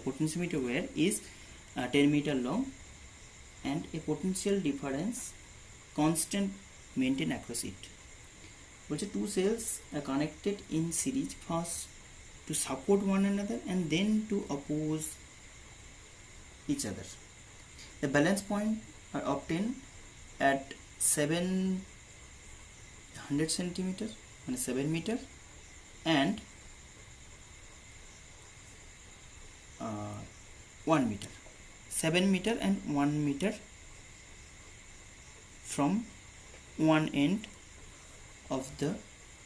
potentiometer where is 10 meter long and a potential difference constant maintained across it. বলছে two cells are connected in series first to support one another and then to oppose each other. The balance point are obtained at 700 centimeter মানে 7 metre and 1 metre, 7 metre and 1 metre from one end of the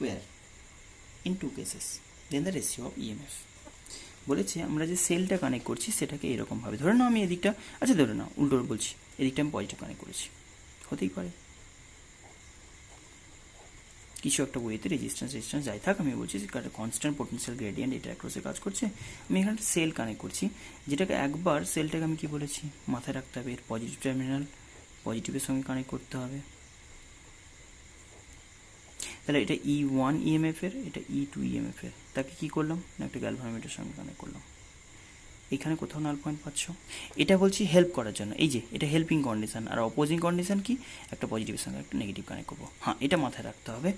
wire in two cases. Then the ratio of EMF. বলেছে আমরা যে সেলটা কানেক্ট করছি সেটাকে এরকমভাবে ধরে নাও, আমি এদিকটা, আচ্ছা ধরে নাও উল্টো বলছি, এদিকটা আমি পজিটিভ কানেক্ট করেছি, হতেই পারে কিছু একটা বইতে রেজিস্ট্যান্স যাই থাক, আমি বলছি যে কনস্ট্যান্ট পোটেনশিয়াল গ্রেডিয়েন্ট এটা অ্যাক্রসে কাজ করছে, আমি এখানে সেল কানেক্ট করছি, যেটাকে একবার সেলটাকে আমি কি বলেছি মাথায় রাখতে হবে, এর পজিটিভ টার্মিনাল পজিটিভের সঙ্গে কানেক্ট করতে হবে। তাহলে এটা E1 EMF এর, এটা E2 EMF এর, তাকে কি করলাম না একটা গ্যালভানোমিটারের সঙ্গে কানেক্ট করলাম। এখানে কোথাও নাল পয়েন্ট পাচ্ছ, এটা বলছি হেল্প করার জন্য, এই যে এটা হেল্পিং কন্ডিশন, আর অপোজিং কন্ডিশন কি একটা পজিটিভের সঙ্গে একটা নেগেটিভ কানেক্ট করবো। হ্যাঁ এটা মাথায় রাখতে হবে,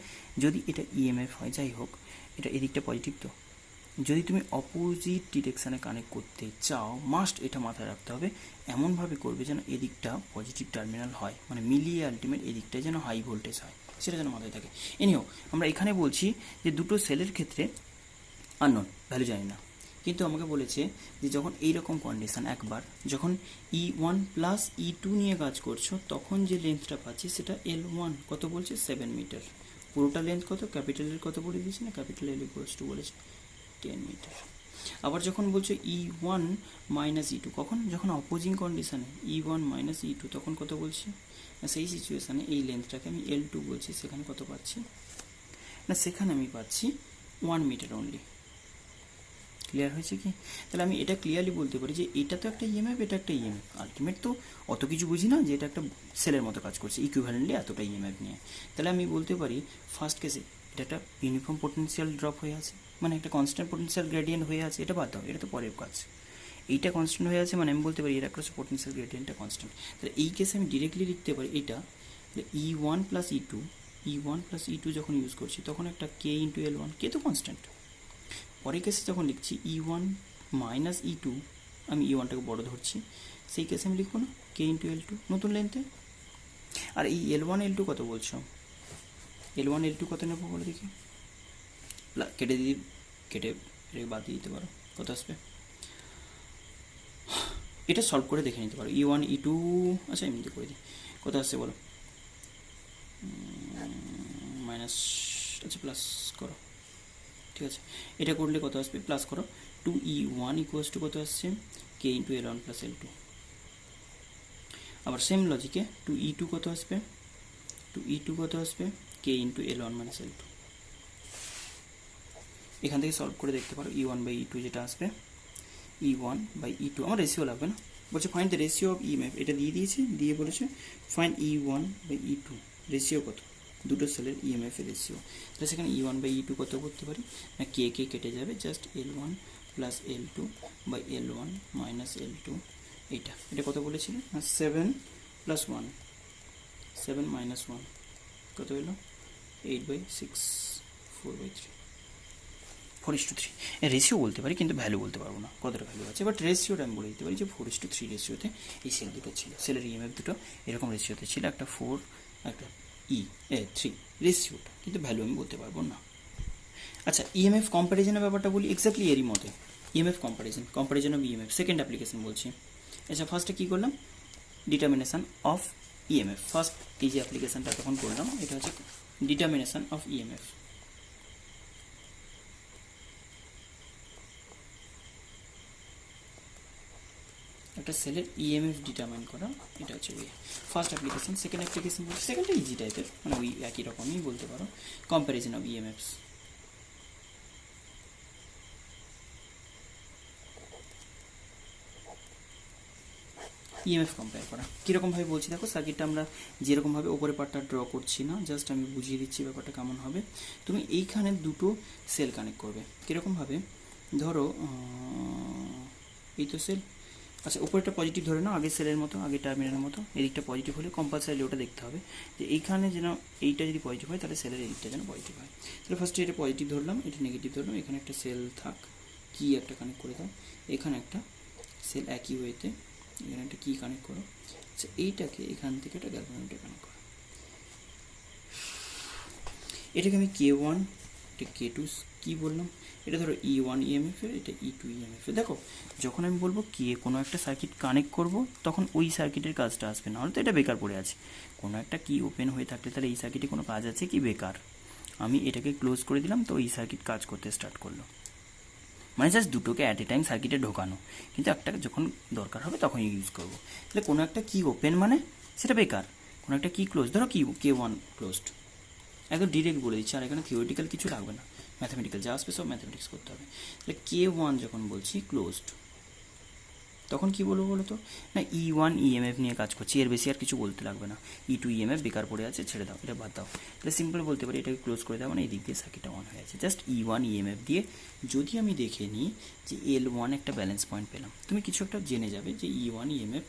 যদি এটা ইএমএফ হয় যাই হোক, এটা এদিকটা পজিটিভ, তো যদি তুমি অপোজিট ডিরেকশানে কানেক্ট করতে চাও মাস্ট এটা মাথায় রাখতে হবে, এমনভাবে করবে যেন এদিকটা পজিটিভ টার্মিনাল হয়, মানে মিলিয়ে আলটিমেট এদিকটায় যেন হাই ভোল্টেজ হয়, সেটা যেন মাথায় থাকে। এনিও আমরা এখানে বলছি যে দুটো সেলের ক্ষেত্রে আননোন, ভ্যালু জানি না, কিন্তু আমাকে বলেছে যে যখন এইরকম কন্ডিশান একবার যখন E1 প্লাস E2 নিয়ে কাজ করছো তখন যে লেন্থটা পাচ্ছি সেটা L1 কত বলছে 7 মিটার, পুরোটা লেন্থ কত ক্যাপিটাল এল কত বলে দিয়েছি না, ক্যাপিটাল এল ইকুয়ালস টু বলেছে 10 মিটার। আবার যখন বলছে E1 মাইনাস E2 কখন, যখন অপোজিং কন্ডিশানে E1 মাইনাস E2 তখন কত বলছি না, সেই সিচুয়েশানে এই লেন্থটাকে আমি L2 বলছি, সেখানে কত পাচ্ছি না, সেখানে আমি পাচ্ছি 1 মিটার অনলি। ক্লিয়ার হয়েছে কি? তাহলে আমি এটা ক্লিয়ারলি বলতে পারি যে এটা তো একটা ইএমএফ, এটা একটা ইএমএফ, আলটিমেট তো অত কিছু বুঝি না যে এটা একটা সেলের মতো কাজ করছে ইকুইভ্যালেন্টলি এতটা ইএমএফ নিয়ে। তাহলে আমি বলতে পারি ফার্স্ট কেসে এটা একটা ইউনিফর্ম পোটেনশিয়াল ড্রপ হয়ে আছে, মানে একটা কনস্ট্যান্ট পোটেনশিয়াল গ্রেডিয়েন্ট হয়ে আছে, এটা বাদ দাও, এটা তো পরের কাজ। এইটা কনস্ট্যান্ট হয়ে আছে মানে আমি বলতে পারি এর একটা পোটেনশিয়াল গ্রেডিয়েন্টটা কনস্ট্যান্ট। তাহলে এই কেসে আমি ডিরেক্টলি লিখতে পারি এটা E1 plus E1 plus E2 যখন ইউজ করছি তখন একটা কে ইন্টু L1, কে তো কনস্ট্যান্ট। পরের কেসে যখন লিখছি E1 মাইনাস E2, আমি E1টাকে বড় ধরছি, সেই কেসে আমি লিখবো না কে ইন্টু L2 নতুন লেন্থে। আর এই L1 L2 কত বলছো, L1 L2 কত নেবো বলে দেখি, কেটে বাদ দিয়ে দিতে পারো, কত আসবে এটা সলভ করে দেখে নিতে পারো। E1 E2 আচ্ছা এমনিতে করে দিই, কত আসছে বলো, মাইনাস আচ্ছা প্লাস করো, ঠিক আছে এটা করলে কত আসবে, প্লাস করো 2E1 ইকুয়ালস টু কত আসছে কে ইন্টু L1 প্লাস L2। আবার সেম লজিকে 2E2 কত আসবে, 2E2 কত আসবে কে ইন্টু L1 মাইনাস L2। এখান থেকে সলভ করে দেখতে পারো E1 বাই E2 যেটা আসবে, E1 বাই E2 আমার রেশিও লাগবে না, বলছে find the ratio of EMF, এটা দিয়ে দিয়েছে, দিয়ে বলেছে find E1 by E2 ratio কত, দুটো সেলের ইএমএফ এর রেশিও। তাহলে সেখানে E1 বাই E2 কত করতে পারি না, কে কেটে যাবে, just L1 plus L2 by L1 minus L2, এটা কত বলেছিল না 7 প্লাস 1, 7 মাইনাস 1 কত হলো 8/6, 4/3। 4:3 রেশিও বলতে পারি, কিন্তু ভ্যালু বলতে পারবো না কতটা ভ্যালু আছে, বাট রেশিওটা আমি বলে দিতে পারি যে 4:3 রেশিওতে এই সেল দুটো ছিল, সেলের ইএমএফ দুটো এরকম রেশিওতে ছিল, একটা 4 একটা 3 রেশিওটা, কিন্তু ভ্যালু আমি বলতে পারবো না। আচ্ছা, ইএমএফ কম্প্যারিজনের ব্যাপারটা বলি, এক্স্যাক্টলি এরই মতে। EMF comparison of EMF, second application বলছি। আচ্ছা, ফার্স্টে কী করলাম, ডিটারমিনেশন অফ ইএমএফ, ফার্স্ট এই যে অ্যাপ্লিকেশনটা তখন করলাম, এটা হচ্ছে ডিটারমিনেশন অফ ইএমএফ। একটা সেলের ইএমএফ ডিটারমাইন করা, এটা হচ্ছে ওই ফার্স্ট অ্যাপ্লিকেশন। সেকেন্ড অ্যাপ্লিকেশন বলছি, সেকেন্ডটা ইজি টাইপের, মানে ওই একই রকমই বলতে পারো, কম্প্যারিজন অফ ইএমএফস। ইএমএফ কম্পেয়ার করা কীরকমভাবে বলছি দেখো, সার্কিটটা আমরা যেরকমভাবে ওপরে পার্টটা ড্র করছি না, জাস্ট আমি বুঝিয়ে দিচ্ছি ব্যাপারটা কেমন হবে। তুমি এইখানে দুটো সেল কানেক্ট করবে, কীরকমভাবে, ধরো এই তো সেল, আচ্ছা উপরেরটা পজিটিভ ধরে নাও, আগের সেলের মতো, আগের টার্মিনালের মতো, এদিকটা পজিটিভ হলে কম্পালসারি ওটা দেখতে হবে যে এইখানে যেন এইটা যদি পজিটিভ হয় তাহলে সেলের এদিকটা যেন পজিটিভ হয়। তাহলে ফার্স্টে এটা পজিটিভ ধরলাম, এটা নেগেটিভ ধরলাম, এখানে একটা সেল থাক, কি একটা কানেক্ট করে দাও, এখানে একটা সেল একই ওয়েতে, এখানে একটা কি কানেক্ট করো, আচ্ছা এইটাকে এখান থেকে একটা গ্যালভানোমিটার কানেক্ট করো, এটাকে আমি K1, এটা K2 কী বললাম, এটা ধরো E1 ইএমএফ এর, এটা E2 ইএমএফ এর। দেখো যখন আমি বলবো কে কোনো একটা সার্কিট কানেক্ট করব, তখন ওই সার্কিটের কাজটা আসবে, না হলে তো এটা বেকার পড়ে আছে। কোনো একটা কি ওপেন হয়ে থাকলে তাহলে এই সার্কিটে কোনো কাজ আছে কি, বেকার। আমি এটাকে ক্লোজ করে দিলাম, তো এই সার্কিট কাজ করতে স্টার্ট করলো, মানে জাস্ট দুটোকে অ্যাট এ টাইম সার্কিটে ঢোকানো, কিন্তু একটা যখন দরকার হবে তখন ইউজ করবো। তাহলে কোনো একটা কি ওপেন মানে সেটা বেকার, কোনো একটা কি ক্লোজ, ধরো কি K1 ক্লোজড, একদম ডিরেক্ট বলে দিচ্ছি, আর এখানে থিওরিটিক্যাল কিছু লাগবে না, ম্যাথামেটিক্যাল যা আসবে সব ম্যাথামেটিক্স করতে হবে। তাহলে K1 যখন বলছি ক্লোজড, তখন কি বলবো বলো তো, না E1 ইএমএফ নিয়ে কাজ করছি, এর বেশি আর কিছু বলতে লাগবে না, E2 ইএমএফ বেকার পড়ে আছে, ছেড়ে দাও, এটা বাদ দাও। তাহলে সিম্পল বলতে পারি এটাকে ক্লোজ করে দাও, মানে এই দিক দিয়ে সার্কিটটা অন হয়ে আছে, জাস্ট E1 ইএমএফ দিয়ে। যদি আমি দেখে নিই যে L1 একটা ব্যালেন্স পয়েন্ট পেলাম, তুমি কিছু একটা জেনে যাবে যে E1 ইএমএফ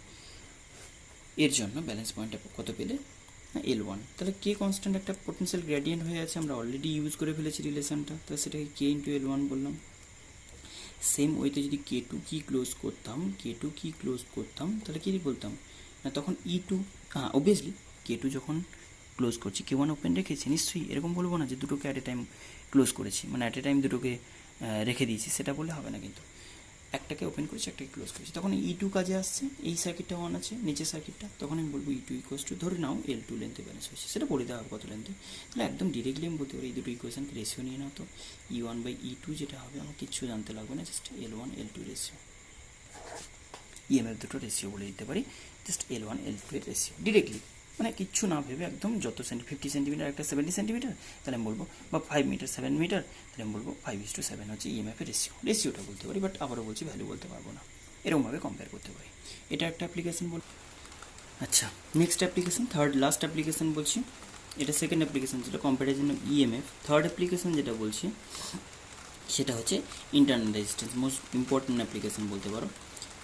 এর জন্য ব্যালেন্স পয়েন্টটা কত পেলে, না L1, তাহলে কে কনস্ট্যান্ট একটা পোটেনশিয়াল গ্রেডিয়েন্ট হয়ে আছে, আমরা অলরেডি ইউজ করে ফেলেছি রিলেশনটা, তাহলে সেটাকে K ইন্টু L1 বললাম। সেম ওয়েতে যদি K2 কি ক্লোজ করতাম, তাহলে কী বলতাম, না তখন E2, হ্যাঁ অবভিয়াসলি K2 যখন ক্লোজ করছি, K1 ওপেন রেখেছি, নিশ্চয়ই এরকম বলবো না যে দুটোকে অ্যাট এ টাইম ক্লোজ করেছি, মানে অ্যাট এ টাইম দুটোকে রেখে দিয়েছি, সেটা বললে হবে না, কিন্তু একটাকে ওপেন করেছি একটাকে ক্লোজ করেছি, তখন E2 কাজে আসছে, এই সার্কিটটা অন আছে, নিচের সার্কিটটা, তখন আমি বলবো E2 ইকুয়ালস টু, ধরে নাও L2 লেন্থে ব্যালেন্স হয়েছে, সেটা বলে দেওয়া হবে কত লেন্থে, তাহলে একদম ডিরেক্টলি আমি বলতে পারি এই দুটো ইকুয়েশনকে রেশিও নিয়ে নাও, তো E1/E2 যেটা হবে আমার কিচ্ছু জানতে লাগবে না, just L1 L2 ratio, EMF দুটো রেশিও বলে দিতে পারি, জাস্ট L1 L2 এর রেশিও ডিরেক্টলি, মানে কিচ্ছু না ভেবে একদম যত 50 সেন্টিমিটার একটা 70 সেন্টিমিটার, তাহলে আমি বলবো, বা 5 মিটার 7 মিটার, তাহলে আমি বলবো 5:7 হচ্ছে ইএমএফের রেশিওটা বলতে পারি, বাট আবারও বলছি ভ্যালু বলতে পারবো না, এরকমভাবে কম্পেয়ার করতে পারি। এটা একটা অ্যাপ্লিকেশন বল। আচ্ছা, next application, third last application বলছি, এটা সেকেন্ড অ্যাপ্লিকেশন যেটা comparison of EMF. Third application যেটা বলছি সেটা হচ্ছে internal resistance, most important application বলতে পারো,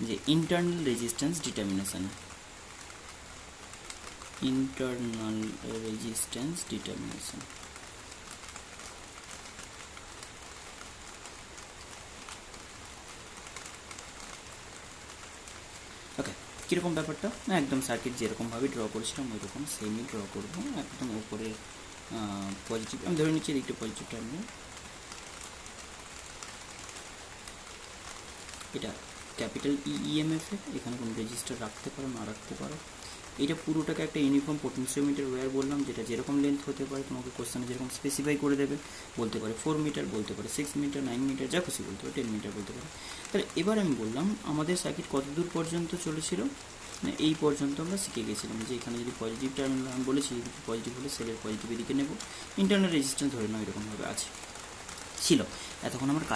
যে internal resistance determination, internal resistance determination। ওকে, কীরকম ব্যাপারটা, না একদম সার্কিট যেরকমভাবে ড্র করেছিলাম ওই রকম সেমই ড্র করবো, একদম উপরে পজিটিভ, আমি ধরে নিচ্ছি এদিকটা পজিটিভ টার্মিনাল, এটা ক্যাপিটাল ইএমএফ এ, এখানে কোনো রেজিস্টার রাখতে পারো না রাখতে পারো, এটা পুরোটাকে একটা ইউনিফর্ম পোটেনশিওমিটার ওয়্যার বললাম, যেটা যেরকম লেন্থ হতে পারে, তোমাকে কোশ্চেনে যেরকম স্পেসিফাই করে দেবে, বলতে পারে 4 মিটার, বলতে পারে 6 মিটার, 9 মিটার, যা খুশি বলতে পারে, 10 মিটার বলতে পারে। তাহলে এবার আমি বললাম আমাদের সার্কিট কত দূর পর্যন্ত চলেছিল, মানে এই পর্যন্ত আমরা শিখে গেছিলাম যে এখানে যদি পজিটিভ টার্মিনাল, আমি বলেছি এদিকে পজিটিভ হলে সেলের পজিটিভ এদিকে নেব, ইন্টারনাল রেজিস্ট্যান্স ধরে নাও এরকমভাবে আছে ছিল, এতক্ষণ আমার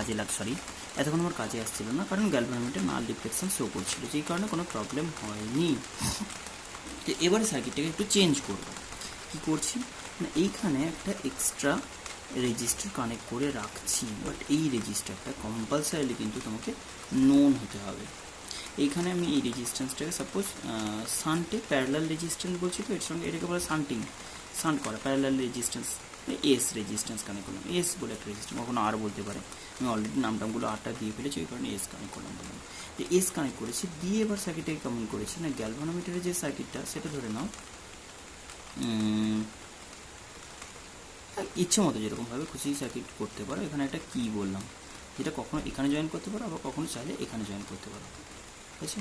কাজে আসছিল না, কারণ গ্যালভানোমিটার নাল ডিফ্লেকশন শো করছিল, যেই কারণে কোনো প্রবলেম হয়নি। তো এবারে সার্কিটটাকে একটু চেঞ্জ করব, কী করছি না এইখানে একটা এক্সট্রা রেজিস্টার কানেক্ট করে রাখছি, বাট এই রেজিস্টারটা কম্পালসারিলি কিন্তু তোমাকে নোন হতে হবে। এইখানে আমি এই রেজিস্ট্যান্সটাকে সাপোজ শান্টে প্যারালাল রেজিস্ট্যান্স বলছি, তো এর সঙ্গে এটাকে বলে শান্ট করা parallel resistance, S resistance connect করলাম, এস বলে একটা রেজিস্ট্যান্স, কখনো আর বলতে পারে, আমি অলরেডি নামটামগুলো আটটা দিয়ে ফেলেছি, ওই কারণে এস কানেক্ট করলাম। বললাম যে এস কানেক্ট করেছি, দিয়ে এবার সার্কিটটাকে কেমন করেছি না, গ্যালভানোমিটারের যে সার্কিটটা সেটা ধরে নাও ইচ্ছে মতো যেরকমভাবে খুশি সার্কিট করতে পারো। এখানে একটা কি বললাম, যেটা কখনো এখানে জয়েন করতে পারো, আবার কখনো চাইলে এখানে জয়েন করতে পারো, ঠিক আছে?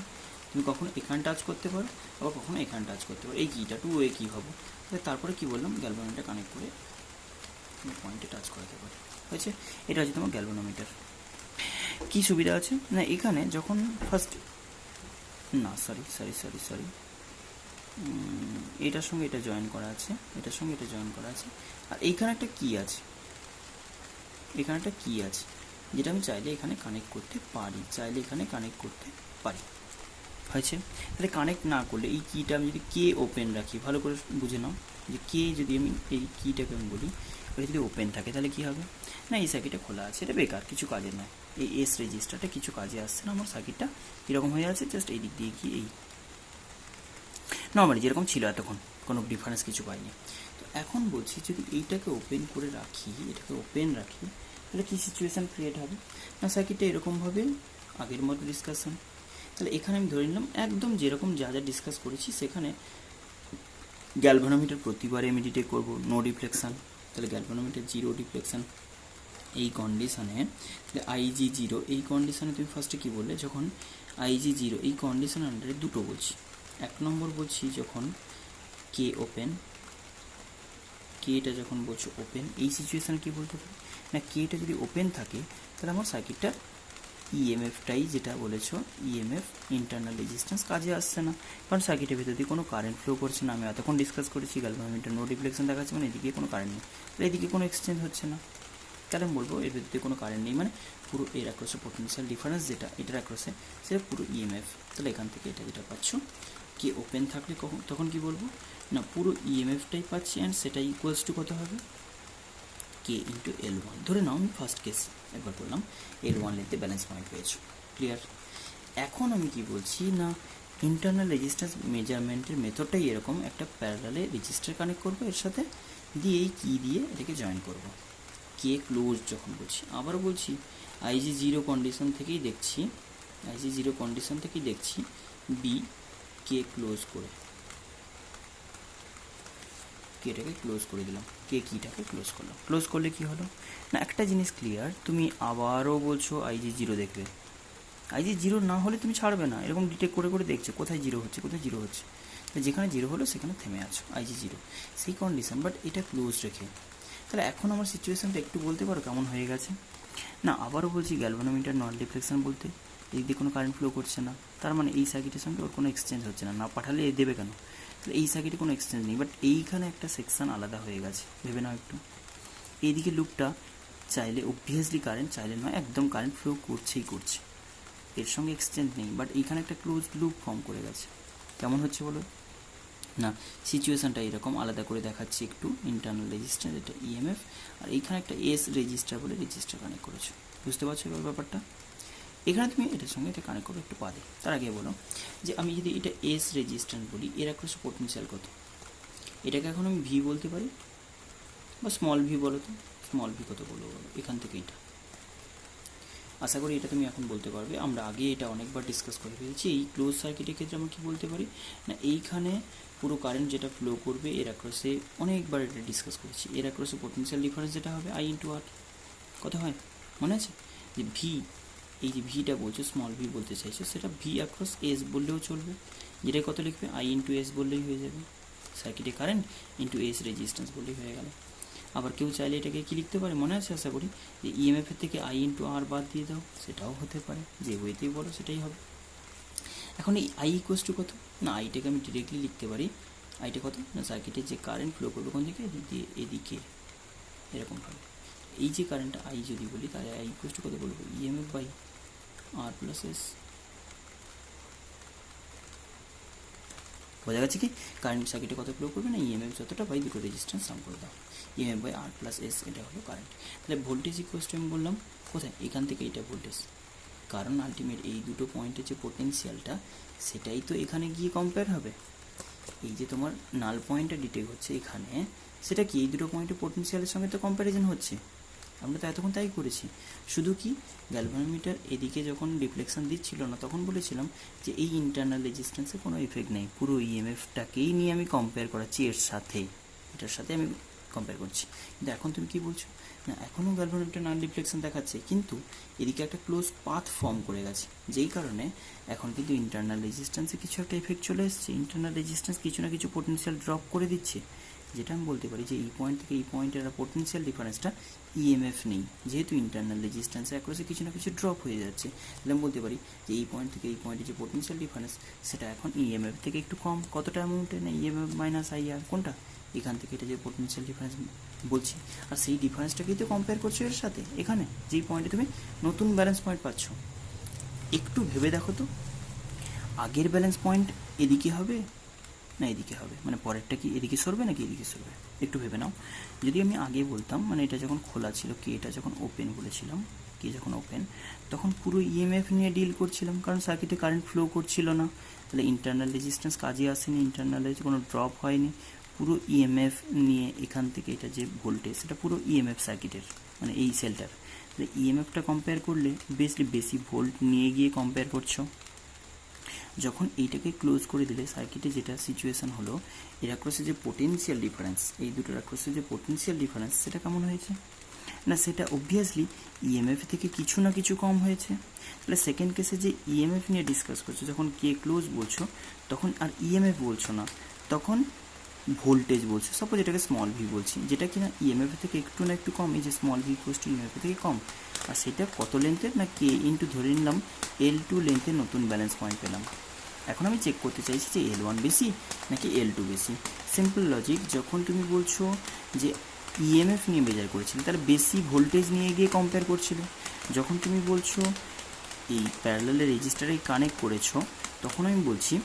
তুমি কখনো এখানে টাচ করতে পারো, আবার কখনো এখানে টাচ করতে পারো। এই কিটা টু ওয়ে কী হবো, তারপরে কি বললাম, গ্যালভানোমিটার কানেক্ট করে তুমি পয়েন্টে টাচ করাতে পারো, হয়েছে? এটা হচ্ছে তোমার গ্যালভানোমিটার। কী সুবিধা আছে না, এখানে যখন ফার্স্ট না সরি এটার সঙ্গে এটা জয়েন করা আছে, এটার সঙ্গে এটা জয়েন করা আছে, আর এইখানে একটা কি আছে, এখানে একটা কি আছে যেটা আমি চাইলে এখানে কানেক্ট করতে পারি, চাইলে এখানে কানেক্ট করতে পারি, হয়েছে? তাহলে কানেক্ট না করলে এই কিটা আমি যদি কে ওপেন রাখি, ভালো করে বুঝে নাও যে কে যদি আমি এই কিটাকে আমি বলি, ওটা যদি ওপেন থাকে তাহলে কী হবে না, এই সার্কিটটা খোলা আছে, এটা বেকার, কিছু কাজে নয়, এই এস রেজিস্টারটা কিছু কাজে আসছে না, আমার সার্কিটটা কীরকম হয়ে আছে, জাস্ট এই দিক দিয়ে কি এই নর্মালি যেরকম ছিল এতক্ষণ, কোনো ডিফারেন্স কিছু পাইনি। তো এখন বলছি যদি এইটাকে ওপেন করে রাখি, এটাকে ওপেন রাখি, তাহলে কী সিচুয়েশান ক্রিয়েট হবে না, সার্কিটটা এরকমভাবে আগের মতো ডিসকাশন। তাহলে এখানে আমি ধরে নিলাম একদম যেরকম যা যা ডিসকাস করেছি, সেখানে গ্যালভানোমিটার প্রতিবারে আমি ডিটেক্ট করবো নো ডিফ্লেকশান, তাহলে গ্যালভানোমিটার জিরো ডিফ্লেকশান। এই কন্ডিশানে তাহলে আইজি জিরো, এই কন্ডিশানে তুমি ফার্স্টে কী বললে, যখন আইজি জিরো, এই কন্ডিশান আন্ডারে দুটো বলছি। এক নম্বর বলছি যখন কে ওপেন, কেটা যখন বলছো ওপেন, এই সিচুয়েশানে কী বলতে পারি না, কেটা যদি ওপেন থাকে তাহলে আমার সার্কিটটা ইএমএফটাই যেটা বলেছো, ইএমএফ ইন্টারনাল রেজিস্ট্যান্স কাজে আসছে না, কারণ সার্কিটের ভেতর দিয়ে কোনো কারেন্ট ফ্লো করছে না। আমি এতক্ষণ ডিসকাস করেছি গ্যালভানোমিটার নো ডিফ্লেকশন দেখাচ্ছে, মানে এদিকে কোনো কারেন্ট নেই, তাহলে এদিকে কোনো এক্সচেঞ্জ হচ্ছে না, তাহলে আমি বলবো এর ভেতর দিয়ে কোনো কারেন্ট নেই, মানে পুরো এর অ্যাক্রসে পোটেনশিয়াল ডিফারেন্স যেটা এটার অ্যাক্রসে সেটা পুরো ইএমএফ। তাহলে এখান থেকে এটা যেটা পাচ্ছ, কে ওপেন থাকলে তখন কি বলবো না, পুরো ইএমএফটাই পাচ্ছি, অ্যান্ড সেটা ইকুয়ালস টু কত হবে, কে ইন্টু এল ওয়ান। ধরে নাও আমি ফার্স্ট কেস একবার করলাম, এল ওয়ান লেন্থে ব্যালেন্স পয়েন্ট পেয়েছো, ক্লিয়ার? এখন আমি কি বলছি না, ইন্টারনাল রেজিস্ট্যান্স মেজারমেন্টের মেথডটাই এরকম, একটা প্যারালালে রেজিস্টার কানেক্ট করবো এর সাথে, দিয়ে এই কি দিয়ে এটাকে জয়েন করব, কে ক্লোজ যখন বলছি। আবারও বলছি আইজি জিরো কন্ডিশন থেকেই দেখছি, আইজি জিরো কন্ডিশন থেকেই দেখছি বি কে ক্লোজ করে, কেটাকে ক্লোজ করে দিলাম, কে কিটাকে ক্লোজ করলাম। ক্লোজ করলে কি হলো না, একটা জিনিস ক্লিয়ার, তুমি আবারও বলছো আইজি জিরো দেখবে, আইজি জিরো না হলে তুমি ছাড়বে না, এরকম ডিটেক্ট করে করে দেখছো কোথায় জিরো হচ্ছে, কোথায় জিরো হচ্ছে, যেখানে জিরো হলো সেখানে থেমে আছো, আইজি জিরো সেই কন্ডিশন, বাট এটা ক্লোজ রেখে। তাহলে এখন আমার সিচুয়েশানটা একটু বলতে পারো কেমন হয়ে গেছে না, আবারও বলছি গ্যালভানোমিটার নন ডিফ্লেকশন বলতে এই দিকে কোনো কারেন্ট ফ্লো করছে না, তার মানে এই সার্কিটের সঙ্গে ওর কোনো এক্সচেঞ্জ হচ্ছে না, না পাঠালে এ দেবে কেন, তাহলে এই সার্কিটে কোনো এক্সচেঞ্জ নেই, বাট এইখানে একটা সেকশান আলাদা হয়ে গেছে, ভেবে নাও একটু, এইদিকে লুপটা চাইলে অবভিয়াসলি কারেন্ট, চাইলে নয় একদম কারেন্ট ফ্লো করছেই করছে, এর সঙ্গে এক্সচেঞ্জ নেই, বাট এইখানে একটা ক্লোজ লুপ ফর্ম করে গেছে। কেমন হচ্ছে বলো না, সিচুয়েশানটা এরকম আলাদা করে দেখাচ্ছি একটু, ইন্টারনাল রেজিস্ট্যান্স এটা ইএমএফ, আর এইখানে একটা এস রেজিস্টার বলে রেজিস্টার কানেক্ট করেছো, বুঝতে পারছো এবার ব্যাপারটা? এখানে তুমি এটার সঙ্গে এটা কানেক্ট করো একটু বাদে, তার আগে বলো যে আমি যদি এটা এস রেজিস্ট্যান্স বলি, এর অ্যাক্রস পোটেনশিয়াল কত, এটাকে এখন আমি ভি বলতে পারি, বা স্মল ভি বলো, তো স্মল ভি কত বলবো বলো, এখান থেকে এটা আশা করি এটা তুমি এখন বলতে পারবে। আমরা আগে এটা অনেকবার ডিসকাস করে ফেলেছি, এই ক্লোজ সার্কিটের ক্ষেত্রে আমরা কী বলতে পারি না, এইখানে পুরো কারেন্ট যেটা ফ্লো করবে এর অ্যাক্রসে, অনেকবার এটা ডিসকাস করেছি, এর অ্যাক্রসে পোটেনশিয়াল ডিফারেন্স যেটা হবে আই ইন্টু আর, কত হয় মনে আছে, যে ভি, এই যে ভিটা বলছো স্মল ভি বলতে চাইছো, সেটা ভি অ্যাক্রস এস বললেও চলবে, যেটা কত লিখবে আই ইন্টু এস বললেই হয়ে যাবে, সার্কিটে কারেন্ট ইন্টু এস রেজিস্ট্যান্স বললেই হয়ে গেল। আবার কেউ চাইলে এটাকে কী লিখতে পারে মনে আছে আশা করি, যে ইএমএফের থেকে আই ইন্টু আর বাদ দিয়ে দাও, সেটাও হতে পারে, যে ওয়েতেই বলো সেটাই হবে। এখন এই আই ইকুয়াস টু কত না, আইটাকে আমি ডিরেক্টলি লিখতে পারি, আইটা কত না, সার্কিটের যে কারেন্ট ফ্লো করবে কোন দিকে, এদিক দিয়ে এদিকে এরকমভাবে, এই যে কারেন্টটা আই যদি বলি, তাহলে আই ইকুয়াস টু কত বলবো, EMF by R plus S. বোঝা গেছে কি, কারেন্ট সার্কিটে কত ফ্লো করবে না, ইএমএফ যতটা বাই দুটো রেজিস্ট্যান্স সাম করে দাও, EMF by R plus S, এটা হলো কারেন্ট। তাহলে ভোল্টেজ ইকুয়াস টু আমি বললাম কোথায়, এখান থেকে এটা ভোল্টেজ, কারণ আলটিমেট এই দুটো পয়েন্টের যে পোটেনশিয়ালটা সেটাই তো এখানে গিয়ে কম্পেয়ার হবে, এই যে তোমার নাল পয়েন্টটা ডিটেক্ট হচ্ছে এখানে, সেটা কি এই দুটো পয়েন্টের পোটেনশিয়ালের সঙ্গে তো কম্প্যারিজন হচ্ছে, আমরা তো এতক্ষণ তাই করেছি। শুধু কি গ্যালভানোমিটার এদিকে যখন ডিফ্লেকশন দিচ্ছিল না তখন বলেছিলাম যে এই ইন্টারনাল রেজিস্ট্যান্সে কোনো ইফেক্ট নেই, পুরো ইএমএফটাকেই নিয়ে আমি কম্পেয়ার করাচ্ছি এর সাথে, এটার সাথে আমি কম্পেয়ার করছি। কিন্তু এখন তুমি কি বলছো, না এখনও গ্যালভানোমিটার নাল ডিফ্লেকশন দেখাচ্ছে, কিন্তু এদিকে একটা ক্লোজ পাথ ফর্ম করে গেছে, যেই কারণে এখন কিন্তু ইন্টারনাল রেজিস্ট্যান্সে কিছু একটা এফেক্ট চলে এসছে। ইন্টারনাল রেজিস্ট্যান্স কিছু না কিছু পোটেনশিয়াল ড্রপ করে দিচ্ছে, যেটা আমি বলতে পারি যে এই পয়েন্ট থেকে এই পয়েন্টের পোটেনশিয়াল ডিফারেন্সটা ইএমএফ নেই, যেহেতু ইন্টারনাল রেজিস্ট্যান্সে অ্যাক্রসে কিছু না কিছু ড্রপ হয়ে যাচ্ছে। তাহলে আমি বলতে পারি যে এই পয়েন্ট থেকে এই পয়েন্টের যে পোটেনশিয়াল ডিফারেন্স সেটা এখন ইএমএফ থেকে একটু কম। কতটা অ্যামাউন্টে, না ইএমএফ মাইনাস আইআর, কোনটা, এখান থেকে এটা যে পোটেনশিয়াল ডিফারেন্স বলছি, আর সেই ডিফারেন্সটাকেই তো কম্পেয়ার করছো এর সাথে এখানে যেই পয়েন্টে তুমি নতুন ব্যালেন্স পয়েন্ট পাচ্ছ। একটু ভেবে দেখো তো, আগের ব্যালেন্স পয়েন্ট এদিকে হবে না এদিকে হবে, মানে পরেরটা কি এদিকে সরবে নাকি এদিকে সরবে, একটু ভেবে নাও। যদি আমি আগে বলতাম, মানে এটা যখন খোলা ছিল, কে এটা যখন ওপেন বলেছিলাম, কে যখন ওপেন তখন পুরো ইএমএফ নিয়ে ডিল করছিলাম, কারণ সার্কিটে কারেন্ট ফ্লো করছিল না, তাহলে ইন্টারনাল রেজিস্ট্যান্স কাজে আসেনি, ইন্টারনালে কোনো ড্রপ হয়নি, পুরো ইএমএফ নিয়ে এখান থেকে এটা যে ভোল্টেজ সেটা পুরো ইএমএফ সার্কিটের, মানে এই সেলটার, তাহলে ইএমএফটা কম্পেয়ার করলে বেশি ভোল্ট নিয়ে গিয়ে কম্পেয়ার করছো। যখন এইটাকে ক্লোজ করে দিলে সার্কিটে যেটা সিচুয়েশান হলো, এর অ্যাক্রসে যে পোটেনশিয়াল ডিফারেন্স, এই দুটোর অ্যাক্রসে যে পোটেনশিয়াল ডিফারেন্স সেটা কেমন হয়েছে, না সেটা অবভিয়াসলি ইএমএফ থেকে কিছু না কিছু কম হয়েছে। তাহলে সেকেন্ড কেসে যে ইএমএফ নিয়ে ডিসকাস করছো, যখন কে ক্লোজ বলছো তখন আর ইএমএফ বলছো না, তখন ভোল্টেজ বলছো। সাপোজ এটাকে স্মল ভি বলছি, যেটা কিনা ইএমএফ থেকে একটু না একটু কম, এই যে small V equals to EMF থেকে কম, আর সেটা কত লেন্থের, না কে ইন্টু ধরে নিলাম L2 লেন্থের নতুন ব্যালেন্স পয়েন্ট পেলাম। এখন আমি চেক করতে চাইছি যে L1 বেশি নাকি L2 বেশি। সিম্পল লজিক, যখন তুমি বলছো যে ইএমএফ নিয়ে মেজার করেছিলে তাহলে বেশি ভোল্টেজ নিয়ে গিয়ে কম্পেয়ার করছিলে, যখন তুমি বলছো এই প্যারালালে রেজিস্টারে কানেক্ট করেছো তখন আমি বলছি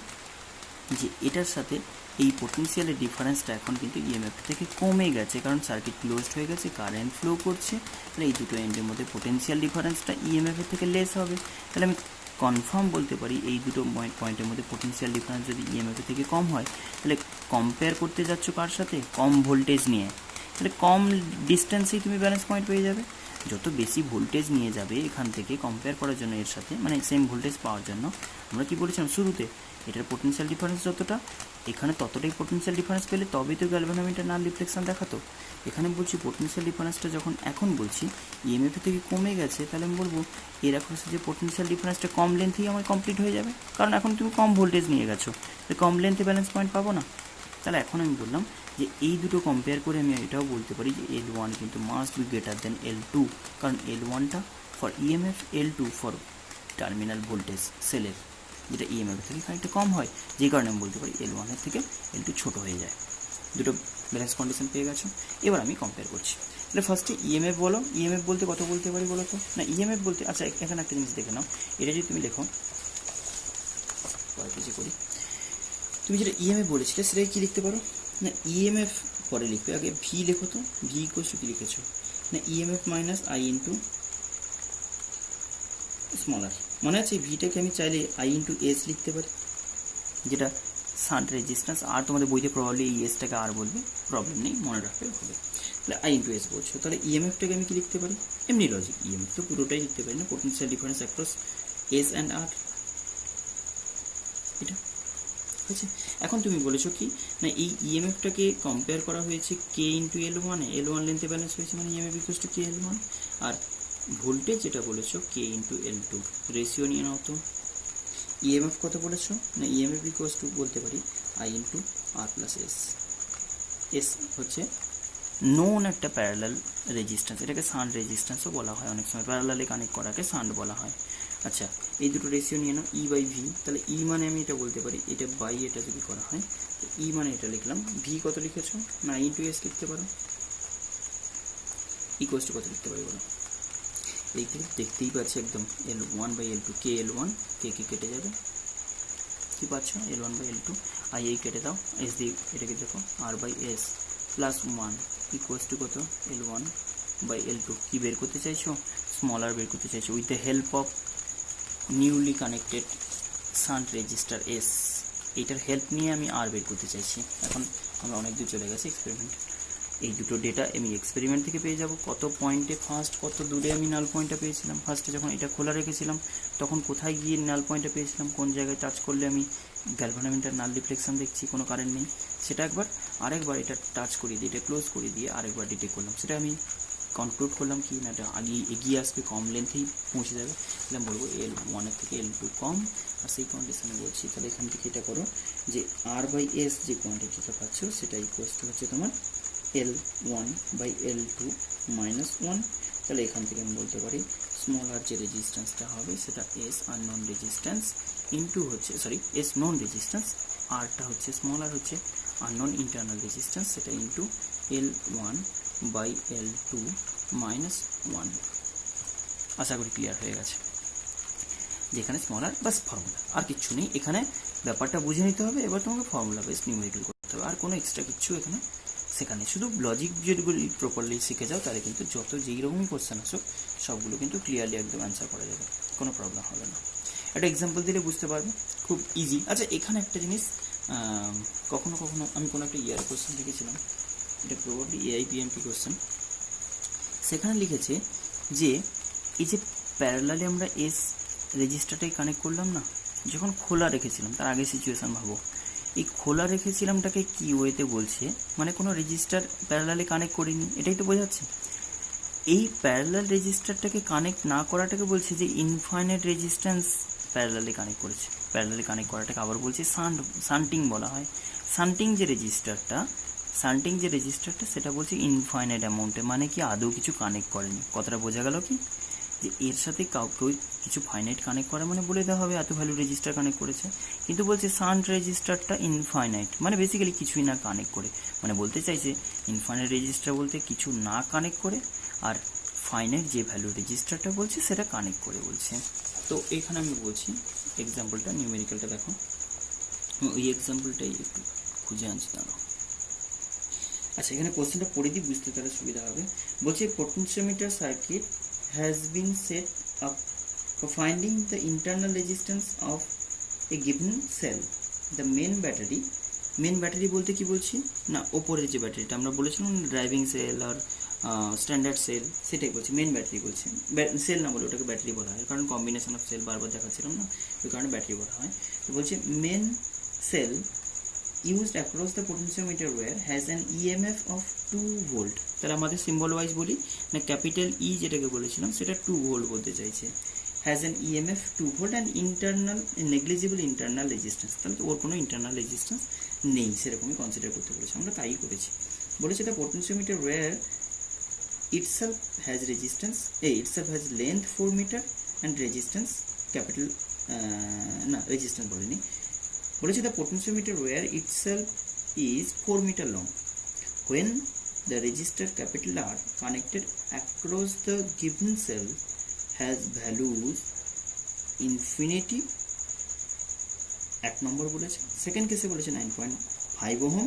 যে এটার সাথে এই পোটেনশিয়ালের ডিফারেন্সটা এখন কিন্তু ইএমএফ থেকে কমে গেছে, কারণ সার্কিট ক্লোজড হয়ে গেছে, কারেন্ট ফ্লো করছে, তাহলে এই দুটো এন্ডের মধ্যে পোটেনশিয়াল ডিফারেন্সটা ইএমএফ থেকে লেস হবে। তাহলে আমি কনফার্ম বলতে পারি এই দুটো পয়েন্টের মধ্যে পোটেনশিয়াল ডিফারেন্স যদি ইএমএফ থেকে কম হয়, তাহলে কম্পেয়ার করতে যাচ্ছ কার সাথে, কম ভোল্টেজ নিয়ে, তাহলে কম ডিস্টেন্সেই তুমি ব্যালেন্স পয়েন্ট পেয়ে যাবে। যত বেশি ভোল্টেজ নিয়ে যাবে এখান থেকে কম্পেয়ার করার জন্য এর সাথে, মানে সেম ভোল্টেজ পাওয়ার জন্য, আমরা কি বলেছিলাম শুরুতে, এটার পোটেনশিয়াল ডিফারেন্স যতটা, এখানে ততটাই পোটেনশিয়াল ডিফারেন্স পেলে তবেই তো গ্যালভানোমিটার নাল রিফ্লেকশন দেখাতো। এখানে বলছি পোটেনশিয়াল ডিফারেন্সটা যখন এখন বলছি ইএমএফ থেকে কমে গেছে, তাহলে আমি বলবো এর অ্যাক্রসে যে পোটেনশিয়াল ডিফারেন্সটা কম লেন্থেই আমার কমপ্লিট হয়ে যাবে, কারণ এখন তুমি কম ভোল্টেজ নিয়ে গেছো, কম লেন্থে ব্যালেন্স পয়েন্ট পাবো না। তাহলে এখন আমি বললাম যে এই দুটো কম্পেয়ার করে আমি এটাও বলতে পারি যে L1 কিন্তু must be greater than L2, কারণ L1টা for EMF, L2 for terminal voltage সেলের, যেটা ইএমএফ থেকে খানিকটা কম হয়, যে কারণে আমি বলতে পারি L1 এর থেকে L2 ছোটো হয়ে যায়। দুটো ব্যালেন্স কন্ডিশন পেয়ে গেছো, এবার আমি কম্পেয়ার করছি। তাহলে ফার্স্টে ইএমএফ বলো, ইএমএফ বলতে কত বলতে পারি বলো তো, না ইএমএফ বলতে, আচ্ছা এখানে একটা জিনিস দেখে নাও, এটা যদি তুমি লেখো কিছু করি, তুমি যেটা ইএমএফ বলেছিলে সেটাই কি লিখতে পারো, না ইএমএফ পরে লিখবে, আগে ভি লেখো তো, ভি ইকুয়ালস টু কি লিখেছো, না EMF minus I into smaller, মনে আছে ভিটাকে আমি চাইলে আই ইন্টু এস লিখতে পারি, যেটা শান্ট রেজিস্ট্যান্স, আর তোমাদের বইতে প্রবলি এই এসটাকে আর বলবে, প্রবলেম নেই, মনে রাখতে হবে। তাহলে আই ইন্টু এস বলছো, তাহলে ইএমএফটাকে আমি কি লিখতে পারি, এমনি লজিক, ইএমএফ তো পুরোটাই লিখতে পারি না, potential difference across S and R, এটা আছে। এখন তুমি বলেছো কি, না এই ইএমএফটাকে কম্পেয়ার করা হয়েছে কে ইন্টু L1, L1 লেন্থে ব্যালেন্স হয়েছে, মানে EMF equals to K L1, আর ভোল্টেজ যেটা বলেছো কে ইন্টু L2, রেশিও নিয়ে নাও তো। ইএমএফ কত বলেছো, না ইএমএফ ইকুয়ালস টু বলতে পারি I into R plus S, S হচ্ছে নোন একটা প্যারালাল রেজিস্ট্যান্স, এটাকে শান্ট রেজিস্ট্যান্সও বলা হয়, অনেক সময় প্যারালালে কানেক্ট করাকে শান্ট বলা হয়। আচ্ছা এই দুটো রেশিও নিয়ে নাও, ই বাই ভি, তাহলে ই মানে আমি এটা বলতে পারি এটা বাই এটা যদি করা হয়, তো ই মানে এটা লিখলাম, ভি কত লিখেছো, না ইন্টু এস লিখতে পারো, ইকুয়ালস টু কত লিখতে পারি বলো, এই থেকে দেখতেই পাচ্ছি একদম L1 by L2, K L1 কে কেটে যাবে, কি পাচ্ছ L1 বাই L2, আই এই কেটে দাও, এস দিয়ে এটাকে দেখো R by S plus 1 equals to কত L1 বাই L2, কি বের করতে চাইছো, স্মলার বের করতে চাইছো with the help of newly connected shunt register S, এইটার হেল্প নিয়ে আমি আর বের করতে চাইছি। এখন আমরা অনেক দূর চলে গেছি এক্সপেরিমেন্ট, এই দুটো ডেটা আমি এক্সপেরিমেন্ট থেকে পেয়ে যাব, কত পয়েন্টে ফার্স্ট, কত দূরে আমি নাল পয়েন্টটা পেয়েছিলাম, ফার্স্টে যখন এটা খোলা রেখেছিলাম তখন কোথায় গিয়ে নাল পয়েন্টটা পেয়েছিলাম, কোন জায়গায় টাচ করলে আমি গ্যালভানোমিটার নাল রিফ্লেকশন দেখছি, কোনো কারেন্ট নেই, সেটা আরেকবার এটা টাচ করিয়ে দিয়ে, এটা ক্লোজ করে দিয়ে আরেকবার ডিটেক্ট করলাম, সেটা আমি কনক্লুড করলাম কি না, এটা এগিয়ে আসবে, কম লেন্থেই পৌঁছে যাবে, তাহলে আমি বলবো L1 এর থেকে L2 কম। আর সেই কন্ডিশনে বলছি তাহলে এখান থেকে এটা করো যে R/S যে কোয়ান্টিটিটা পাচ্ছ সেটা ইকুয়াল টু হচ্ছে তোমার L1/L2 -1। তাহলে এখান থেকে আমি বলতে পারি স্মল আর যে রেজিস্ট্যান্সটা হবে সেটা S আননোন রেজিস্ট্যান্স ইন্টু হচ্ছে S নোন রেজিস্ট্যান্স, আরটা হচ্ছে স্মল আর হচ্ছে আননোন ইন্টারনাল রেজিস্ট্যান্স, সেটা ইন্টু L1/L2 -1। আশা করি ক্লিয়ার হয়ে গেছে, যেখানে স্মল আর বাস ফর্মুলা, আর কিচ্ছু নেই এখানে, ব্যাপারটা বুঝে নিতে হবে। এবার তোমাকে ফর্মুলা বেস নিউমেরিক্যাল করতে হবে, আর কোনো এক্সট্রা কিচ্ছু এখানে সেখানে, শুধু লজিক যেগুলি প্রপারলি শিখে যাও তাহলে কিন্তু যত যেই রকমই কোশ্চেন আসুক সবগুলো কিন্তু ক্লিয়ারলি একদম অ্যান্সার করা যাবে, কোনো প্রবলেম হবে না। একটা এক্সাম্পল দিলে বুঝতে পারবে, খুব ইজি। আচ্ছা এখানে একটা জিনিস, কখনো কখনো আমি কোনো একটা ইয়ার কোশ্চেন লিখেছিলাম, এটা প্রবাবলি AIPMP কোশ্চেন, সেখানে লিখেছে যে এই যে প্যারালালি আমরা এস রেজিস্টারটাই কানেক্ট করলাম না, যখন খোলা রেখেছিলাম, তার আগে সিচুয়েশান ভাবো, এই খোলা রেখেছিলামটাকে কি ওয়েতে বলছে, মানে কোনো রেজিস্টার প্যারালালি কানেক্ট করিনি, এটাই তো বোঝাচ্ছে। এই প্যারালাল রেজিস্টারটাকে কানেক্ট না করাটাকে বলছে যে ইনফাইনাইট রেজিস্ট্যান্স প্যারালালি কানেক্ট করেছে, প্যারালালি কানেক্ট করাটাকে আবার বলছে শান্টিং বলা হয়। শান্টিং যে রেজিস্টারটা সেটা বলছে ইনফাইনাইট অ্যামাউন্টে, মানে কি আদৌ কিছু কানেক্ট করেনি। কথাটা বোঝা গেল কি, যে এর সাথে কাউকে কিছু ফাইনাইট কানেক্ট করে মানে বলে দেওয়া হবে এত ভ্যালু রেজিস্টার কানেক্ট করেছে, কিন্তু বলছে শান্ট রেজিস্টারটা ইনফাইনাইট, মানে বেসিক্যালি কিছুই না কানেক্ট করে, মানে বলতে চাইছে ইনফাইনাইট রেজিস্টার বলতে কিছু না কানেক্ট করে, আর ফাইনাইট যে ভ্যালু রেজিস্টারটা বলছে সেটা কানেক্ট করে বলছে। তো এখানে আমি বলছি এক্সাম্পলটা, নিউমেরিক্যালটা দেখো, ওই এক্সাম্পলটাই একটু খুঁজে আনছি দাঁড়াও। আচ্ছা এখানে কোশ্চেনটা পড়ে দিই, বুঝতে তাহলে সুবিধা হবে। বলছে potentiometer circuit has been set up for finding the internal resistance of a given cell. The main battery বলতে কি বলছি না, ওপরের যে ব্যাটারিটা আমরা বলেছিলাম ড্রাইভিং সেল আর স্ট্যান্ডার্ড সেল, সেটাই বলছি, মেন ব্যাটারি বলছে, সেল না বলে ওটাকে ব্যাটারি বলা হয়, কারণ কম্বিনেশন অফ সেল বারবার দেখাচ্ছিলাম না, ওই কারণে ব্যাটারি বলা হয়। তো বলছে main cell used across the potentiometer wire has an EMF of 2 volt। তাহলে আমাদের সিম্বল ওয়াইজ বলি না, ক্যাপিটাল ই যেটাকে বলেছিলাম সেটা 2 ভোল্ট বলতে চাইছে, has an EMF 2 volt and negligible internal resistance। তাহলে তো ওর কোনো ইন্টারনাল রেজিস্ট্যান্স নেই, সেরকমই কনসিডার করতে বলেছে, আমরা তাই করেছি। বলেছে the potentiometer wire itself has length 4 meter and resistance capital resistance বলেনি, বলেছে the potentiometer wire itself is 4 meter long. When the resistor capital R connected across the given cell has values infinity, এক নম্বর বলেছে। সেকেন্ড কেসে বলেছে 9.5 ohm,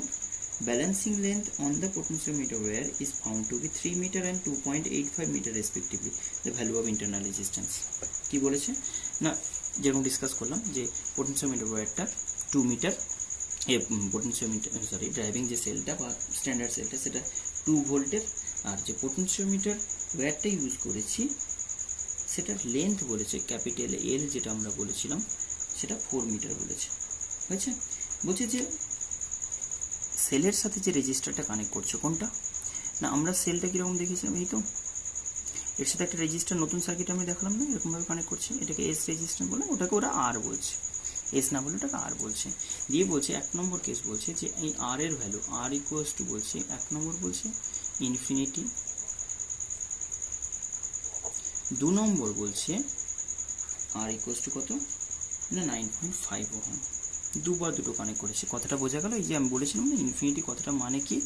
balancing length on the potentiometer wire is found to be 3 meter and 2.85 meter respectively, the value of internal resistance। কি বলেছে না, যেরকম ডিসকাস করলাম যে পোটেনশিওমিটার ওয়্যারটা 2 মিটার, ড্রাইভিং যে সেলটা বা স্ট্যান্ডার্ড সেলটা সেটা 2 ভোল্টের, আর যে পোটেনশিওমিটার ওয়্যারটা ইউজ করেছি সেটার লেন্থ বলেছে ক্যাপিটাল এল, যেটা আমরা বলেছিলাম সেটা 4 মিটার বলেছে, বুঝছে। বলছে যে সেলের সাথে যে রেজিস্টারটা কানেক্ট করছে কোনটা না, আমরা সেলটা কীরকম দেখেছিলাম, এই তো এর সাথে একটা রেজিস্টার নতুন সার্কিট আমি দেখালাম না, এরকমভাবে কানেক্ট করছে, এটাকে এস রেজিস্টার বলে, ওটাকে ওরা আর বলছে, এস না বলে ওটাকে আর বলছে। দিয়ে বলছে 1 নম্বর কেস বলছে যে এই আর এর ভ্যালু আর ইকুয়ালস টু বলছে 1 নম্বর বলছে ইনফিনিটি, 2 নম্বর বলছে আর ইকুয়ালস টু কত না 9.5 ওহম, দুবার দুটো কানেক্ট করেছে। কথাটা বোঝা গেল, এই যে আমি বলেছিলাম না ইনফিনিটি কথাটা মানে কি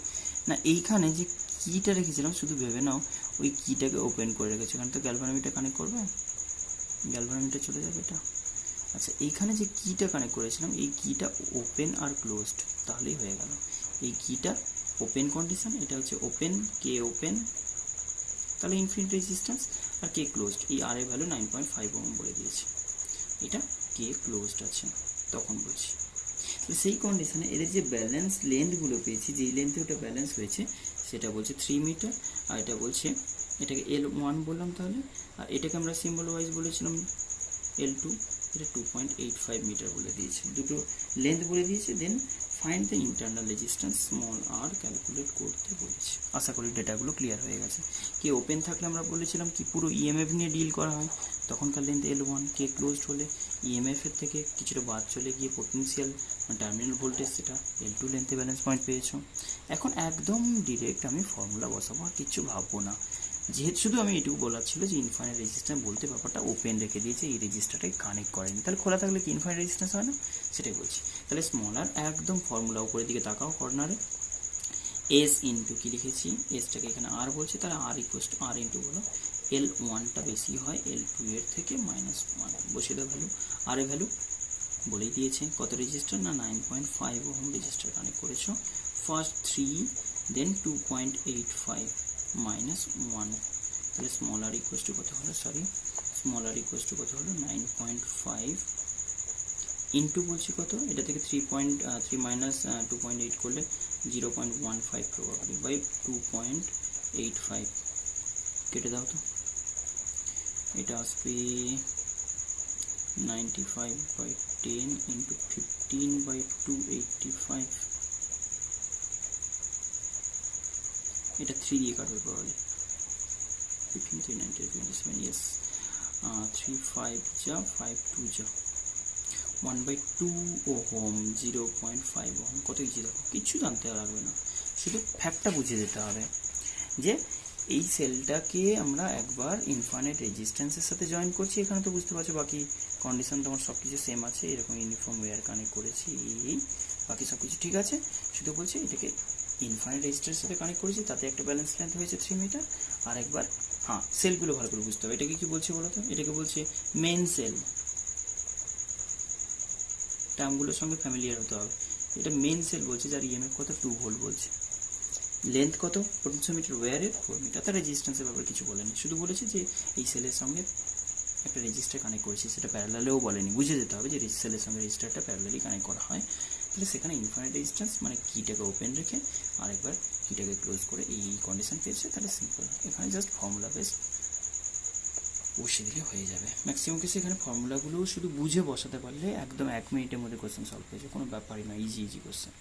না, এইখানে যে কিটা রেখেছিলাম শুধু ভেবে নাও ওই কিটাকে ওপেন করে রেখেছে, কারণ তো গ্যালভানোমিটার কানেক্ট করবে, গ্যালভানোমিটার চলে যাবে এটা। আচ্ছা এইখানে যে কিটা কানেক্ট করেছিলাম এই কিটা ওপেন আর ক্লোজড, তাহলেই হয়ে গেল। এই কিটা ওপেন কন্ডিশন, এটা হচ্ছে ওপেন, কে ওপেন তাহলে ইনফিনিট রেজিস্ট্যান্স, আর কে ক্লোজড, এই আর এর ভ্যালু 9.5 ওহম বলে দিয়েছে, এটা কে ক্লোজড আছে তখন বলছি। তো সেই কন্ডিশনে এদের যে ব্যালেন্স লেন্থগুলো পেয়েছি, যেই লেন্থে ওটা ব্যালেন্স হয়েছে সেটা বলছে 3 মিটার, আর এটা বলছে এটাকে L1 বললাম তাহলে, আর এটাকে আমরা সিম্বল ওয়াইজ বলেছিলাম L2, এটা 2.85 মিটার বলে দিয়েছে, দুটো লেন্থ বলে দিয়েছে। Then find the internal resistance small R calculate করতে বলেছে। আশা করি ডেটাগুলো ক্লিয়ার হয়ে গেছে। কে ওপেন থাকলে আমরা বলেছিলাম কি পুরো ইএমএফ নিয়ে ডিল করা হয়, তখনকার লেন্থ L1। কে ক্লোজড হলে ইএমএফ এর থেকে কিছুটা বাদ চলে গিয়ে পোটেনশিয়াল টার্মিনাল ভোল্টেজ সেটা L2 লেন্থে ব্যালেন্স পয়েন্ট পেয়েছো। এখন একদম ডিরেক্ট আমি ফর্মুলা বসাবো, আর কিছু ভাববো না। যেহেতু শুধু আমি এটুকু বলার ছিল যে ইনফাইনাইট রেজিস্ট্যান্স বলতে ব্যাপারটা ওপেন রেখে দিয়েছে, এই রেজিস্টারটাকে কানেক্ট করেনি, তাহলে খোলা থাকলে কি ইনফাইনাইট রেজিস্ট্যান্স হয় না, সেটাই বলছি। তাহলে স্মল আর একদম ফর্মুলা উপরের দিকে তাকাও কর্নারে, এস ইন্টু কি লিখেছি, এসটাকে এখানে আর বলছে, তাহলে আর ইকুয়াল টু আর ইন্টু বলো L1টা বেশি হয় L2 এর থেকে -1, বসে দাও ভ্যালু। আর এর ভ্যালু বলেই দিয়েছে, কত রেজিস্টার না 9.5 ওহম রেজিস্টার কানেক্ট করেছো। ফার্স্ট 3 দেন 2.85 -1, তাহলে স্মল আর ইকুয়াল টু কত হলো, স্মল আর ইকুয়াল টু কত হলো 9.5 ইন্টু বলছি কত, এটা থেকে 3 মাইনাস 2.8 করলে 0.15 প্রবাবলি বাই 2.85, কেটে দাও তো, এটা আসবে 95/10 ইন্টু 15/285, এটা 3 দিয়ে কাটবে প্রবাবলি, 15 3 90 27, ইয়েস 3 5 যা 5 2 যা 1/2 ওহম 0.5 ওহম, কত ইজি দেখো, কিছু জানতে লাগবে না, শুধু ফ্যাক্টটা বুঝে যেতে হবে যে এই সেলটাকে আমরা একবার ইনফাইনাইট রেজিস্ট্যান্সের সাথে জয়েন করছি। এখানে তো বুঝতে পারছো বাকি কন্ডিশন তোমার সব কিছু সেম আছে, এরকম ইউনিফর্ম ওয়্যার কানেক্ট করেছি, এই বাকি সব কিছু ঠিক আছে, শুধু বলছি এটাকে ইনফাইনাইট রেজিস্ট্যান্সের সাথে কানেক্ট করেছি, তাতে একটা ব্যালেন্স লেন্থ হয়েছে 3 মিটার। আর একবার হ্যাঁ সেলগুলো ভালো করে বুঝতে হবে, এটাকে কি বলছে বলো তো, এটাকে বলছে মেন সেল, টার্মগুলোর সঙ্গে ফ্যামিলিয়ার হতে হবে। এটা মেন সেল বলছে, যার ইএমএফ কত 2 ভোল্ট বলছে, লেন্থ কত পোটেনশিওমিটার ওয়্যারের 4 মিটার, তার রেজিস্ট্যান্সের ব্যাপারে কিছু বলেনি, শুধু বলেছে যে এই সেলের সঙ্গে একটা রেজিস্টার কানেক্ট করেছি, সেটা প্যারালালেও বলেনি, বুঝে যেতে হবে যে সেলের সঙ্গে রেজিস্টারটা প্যারালালি কানেক্ট করা হয়। তাহলে সেখানে ইনফাইনাইট রেজিস্ট্যান্স মানে কিটাকে ওপেন রেখে আরেকবার কিটাকে ক্লোজ করে এই কন্ডিশন পেয়েছে, তাহলে সিম্পল, এখানে জাস্ট ফর্মুলা বেস বসিয়ে দিলে হয়ে যাবে। ম্যাক্সিমাম কেসে এখানে ফর্মুলাগুলো শুধু বুঝে বসাতে পারলে একদম 1 মিনিটের মধ্যে কোয়েশ্চেন সলভ হয়ে যায়, কোনো ব্যাপারই না, ইজি কোয়েশ্চেন।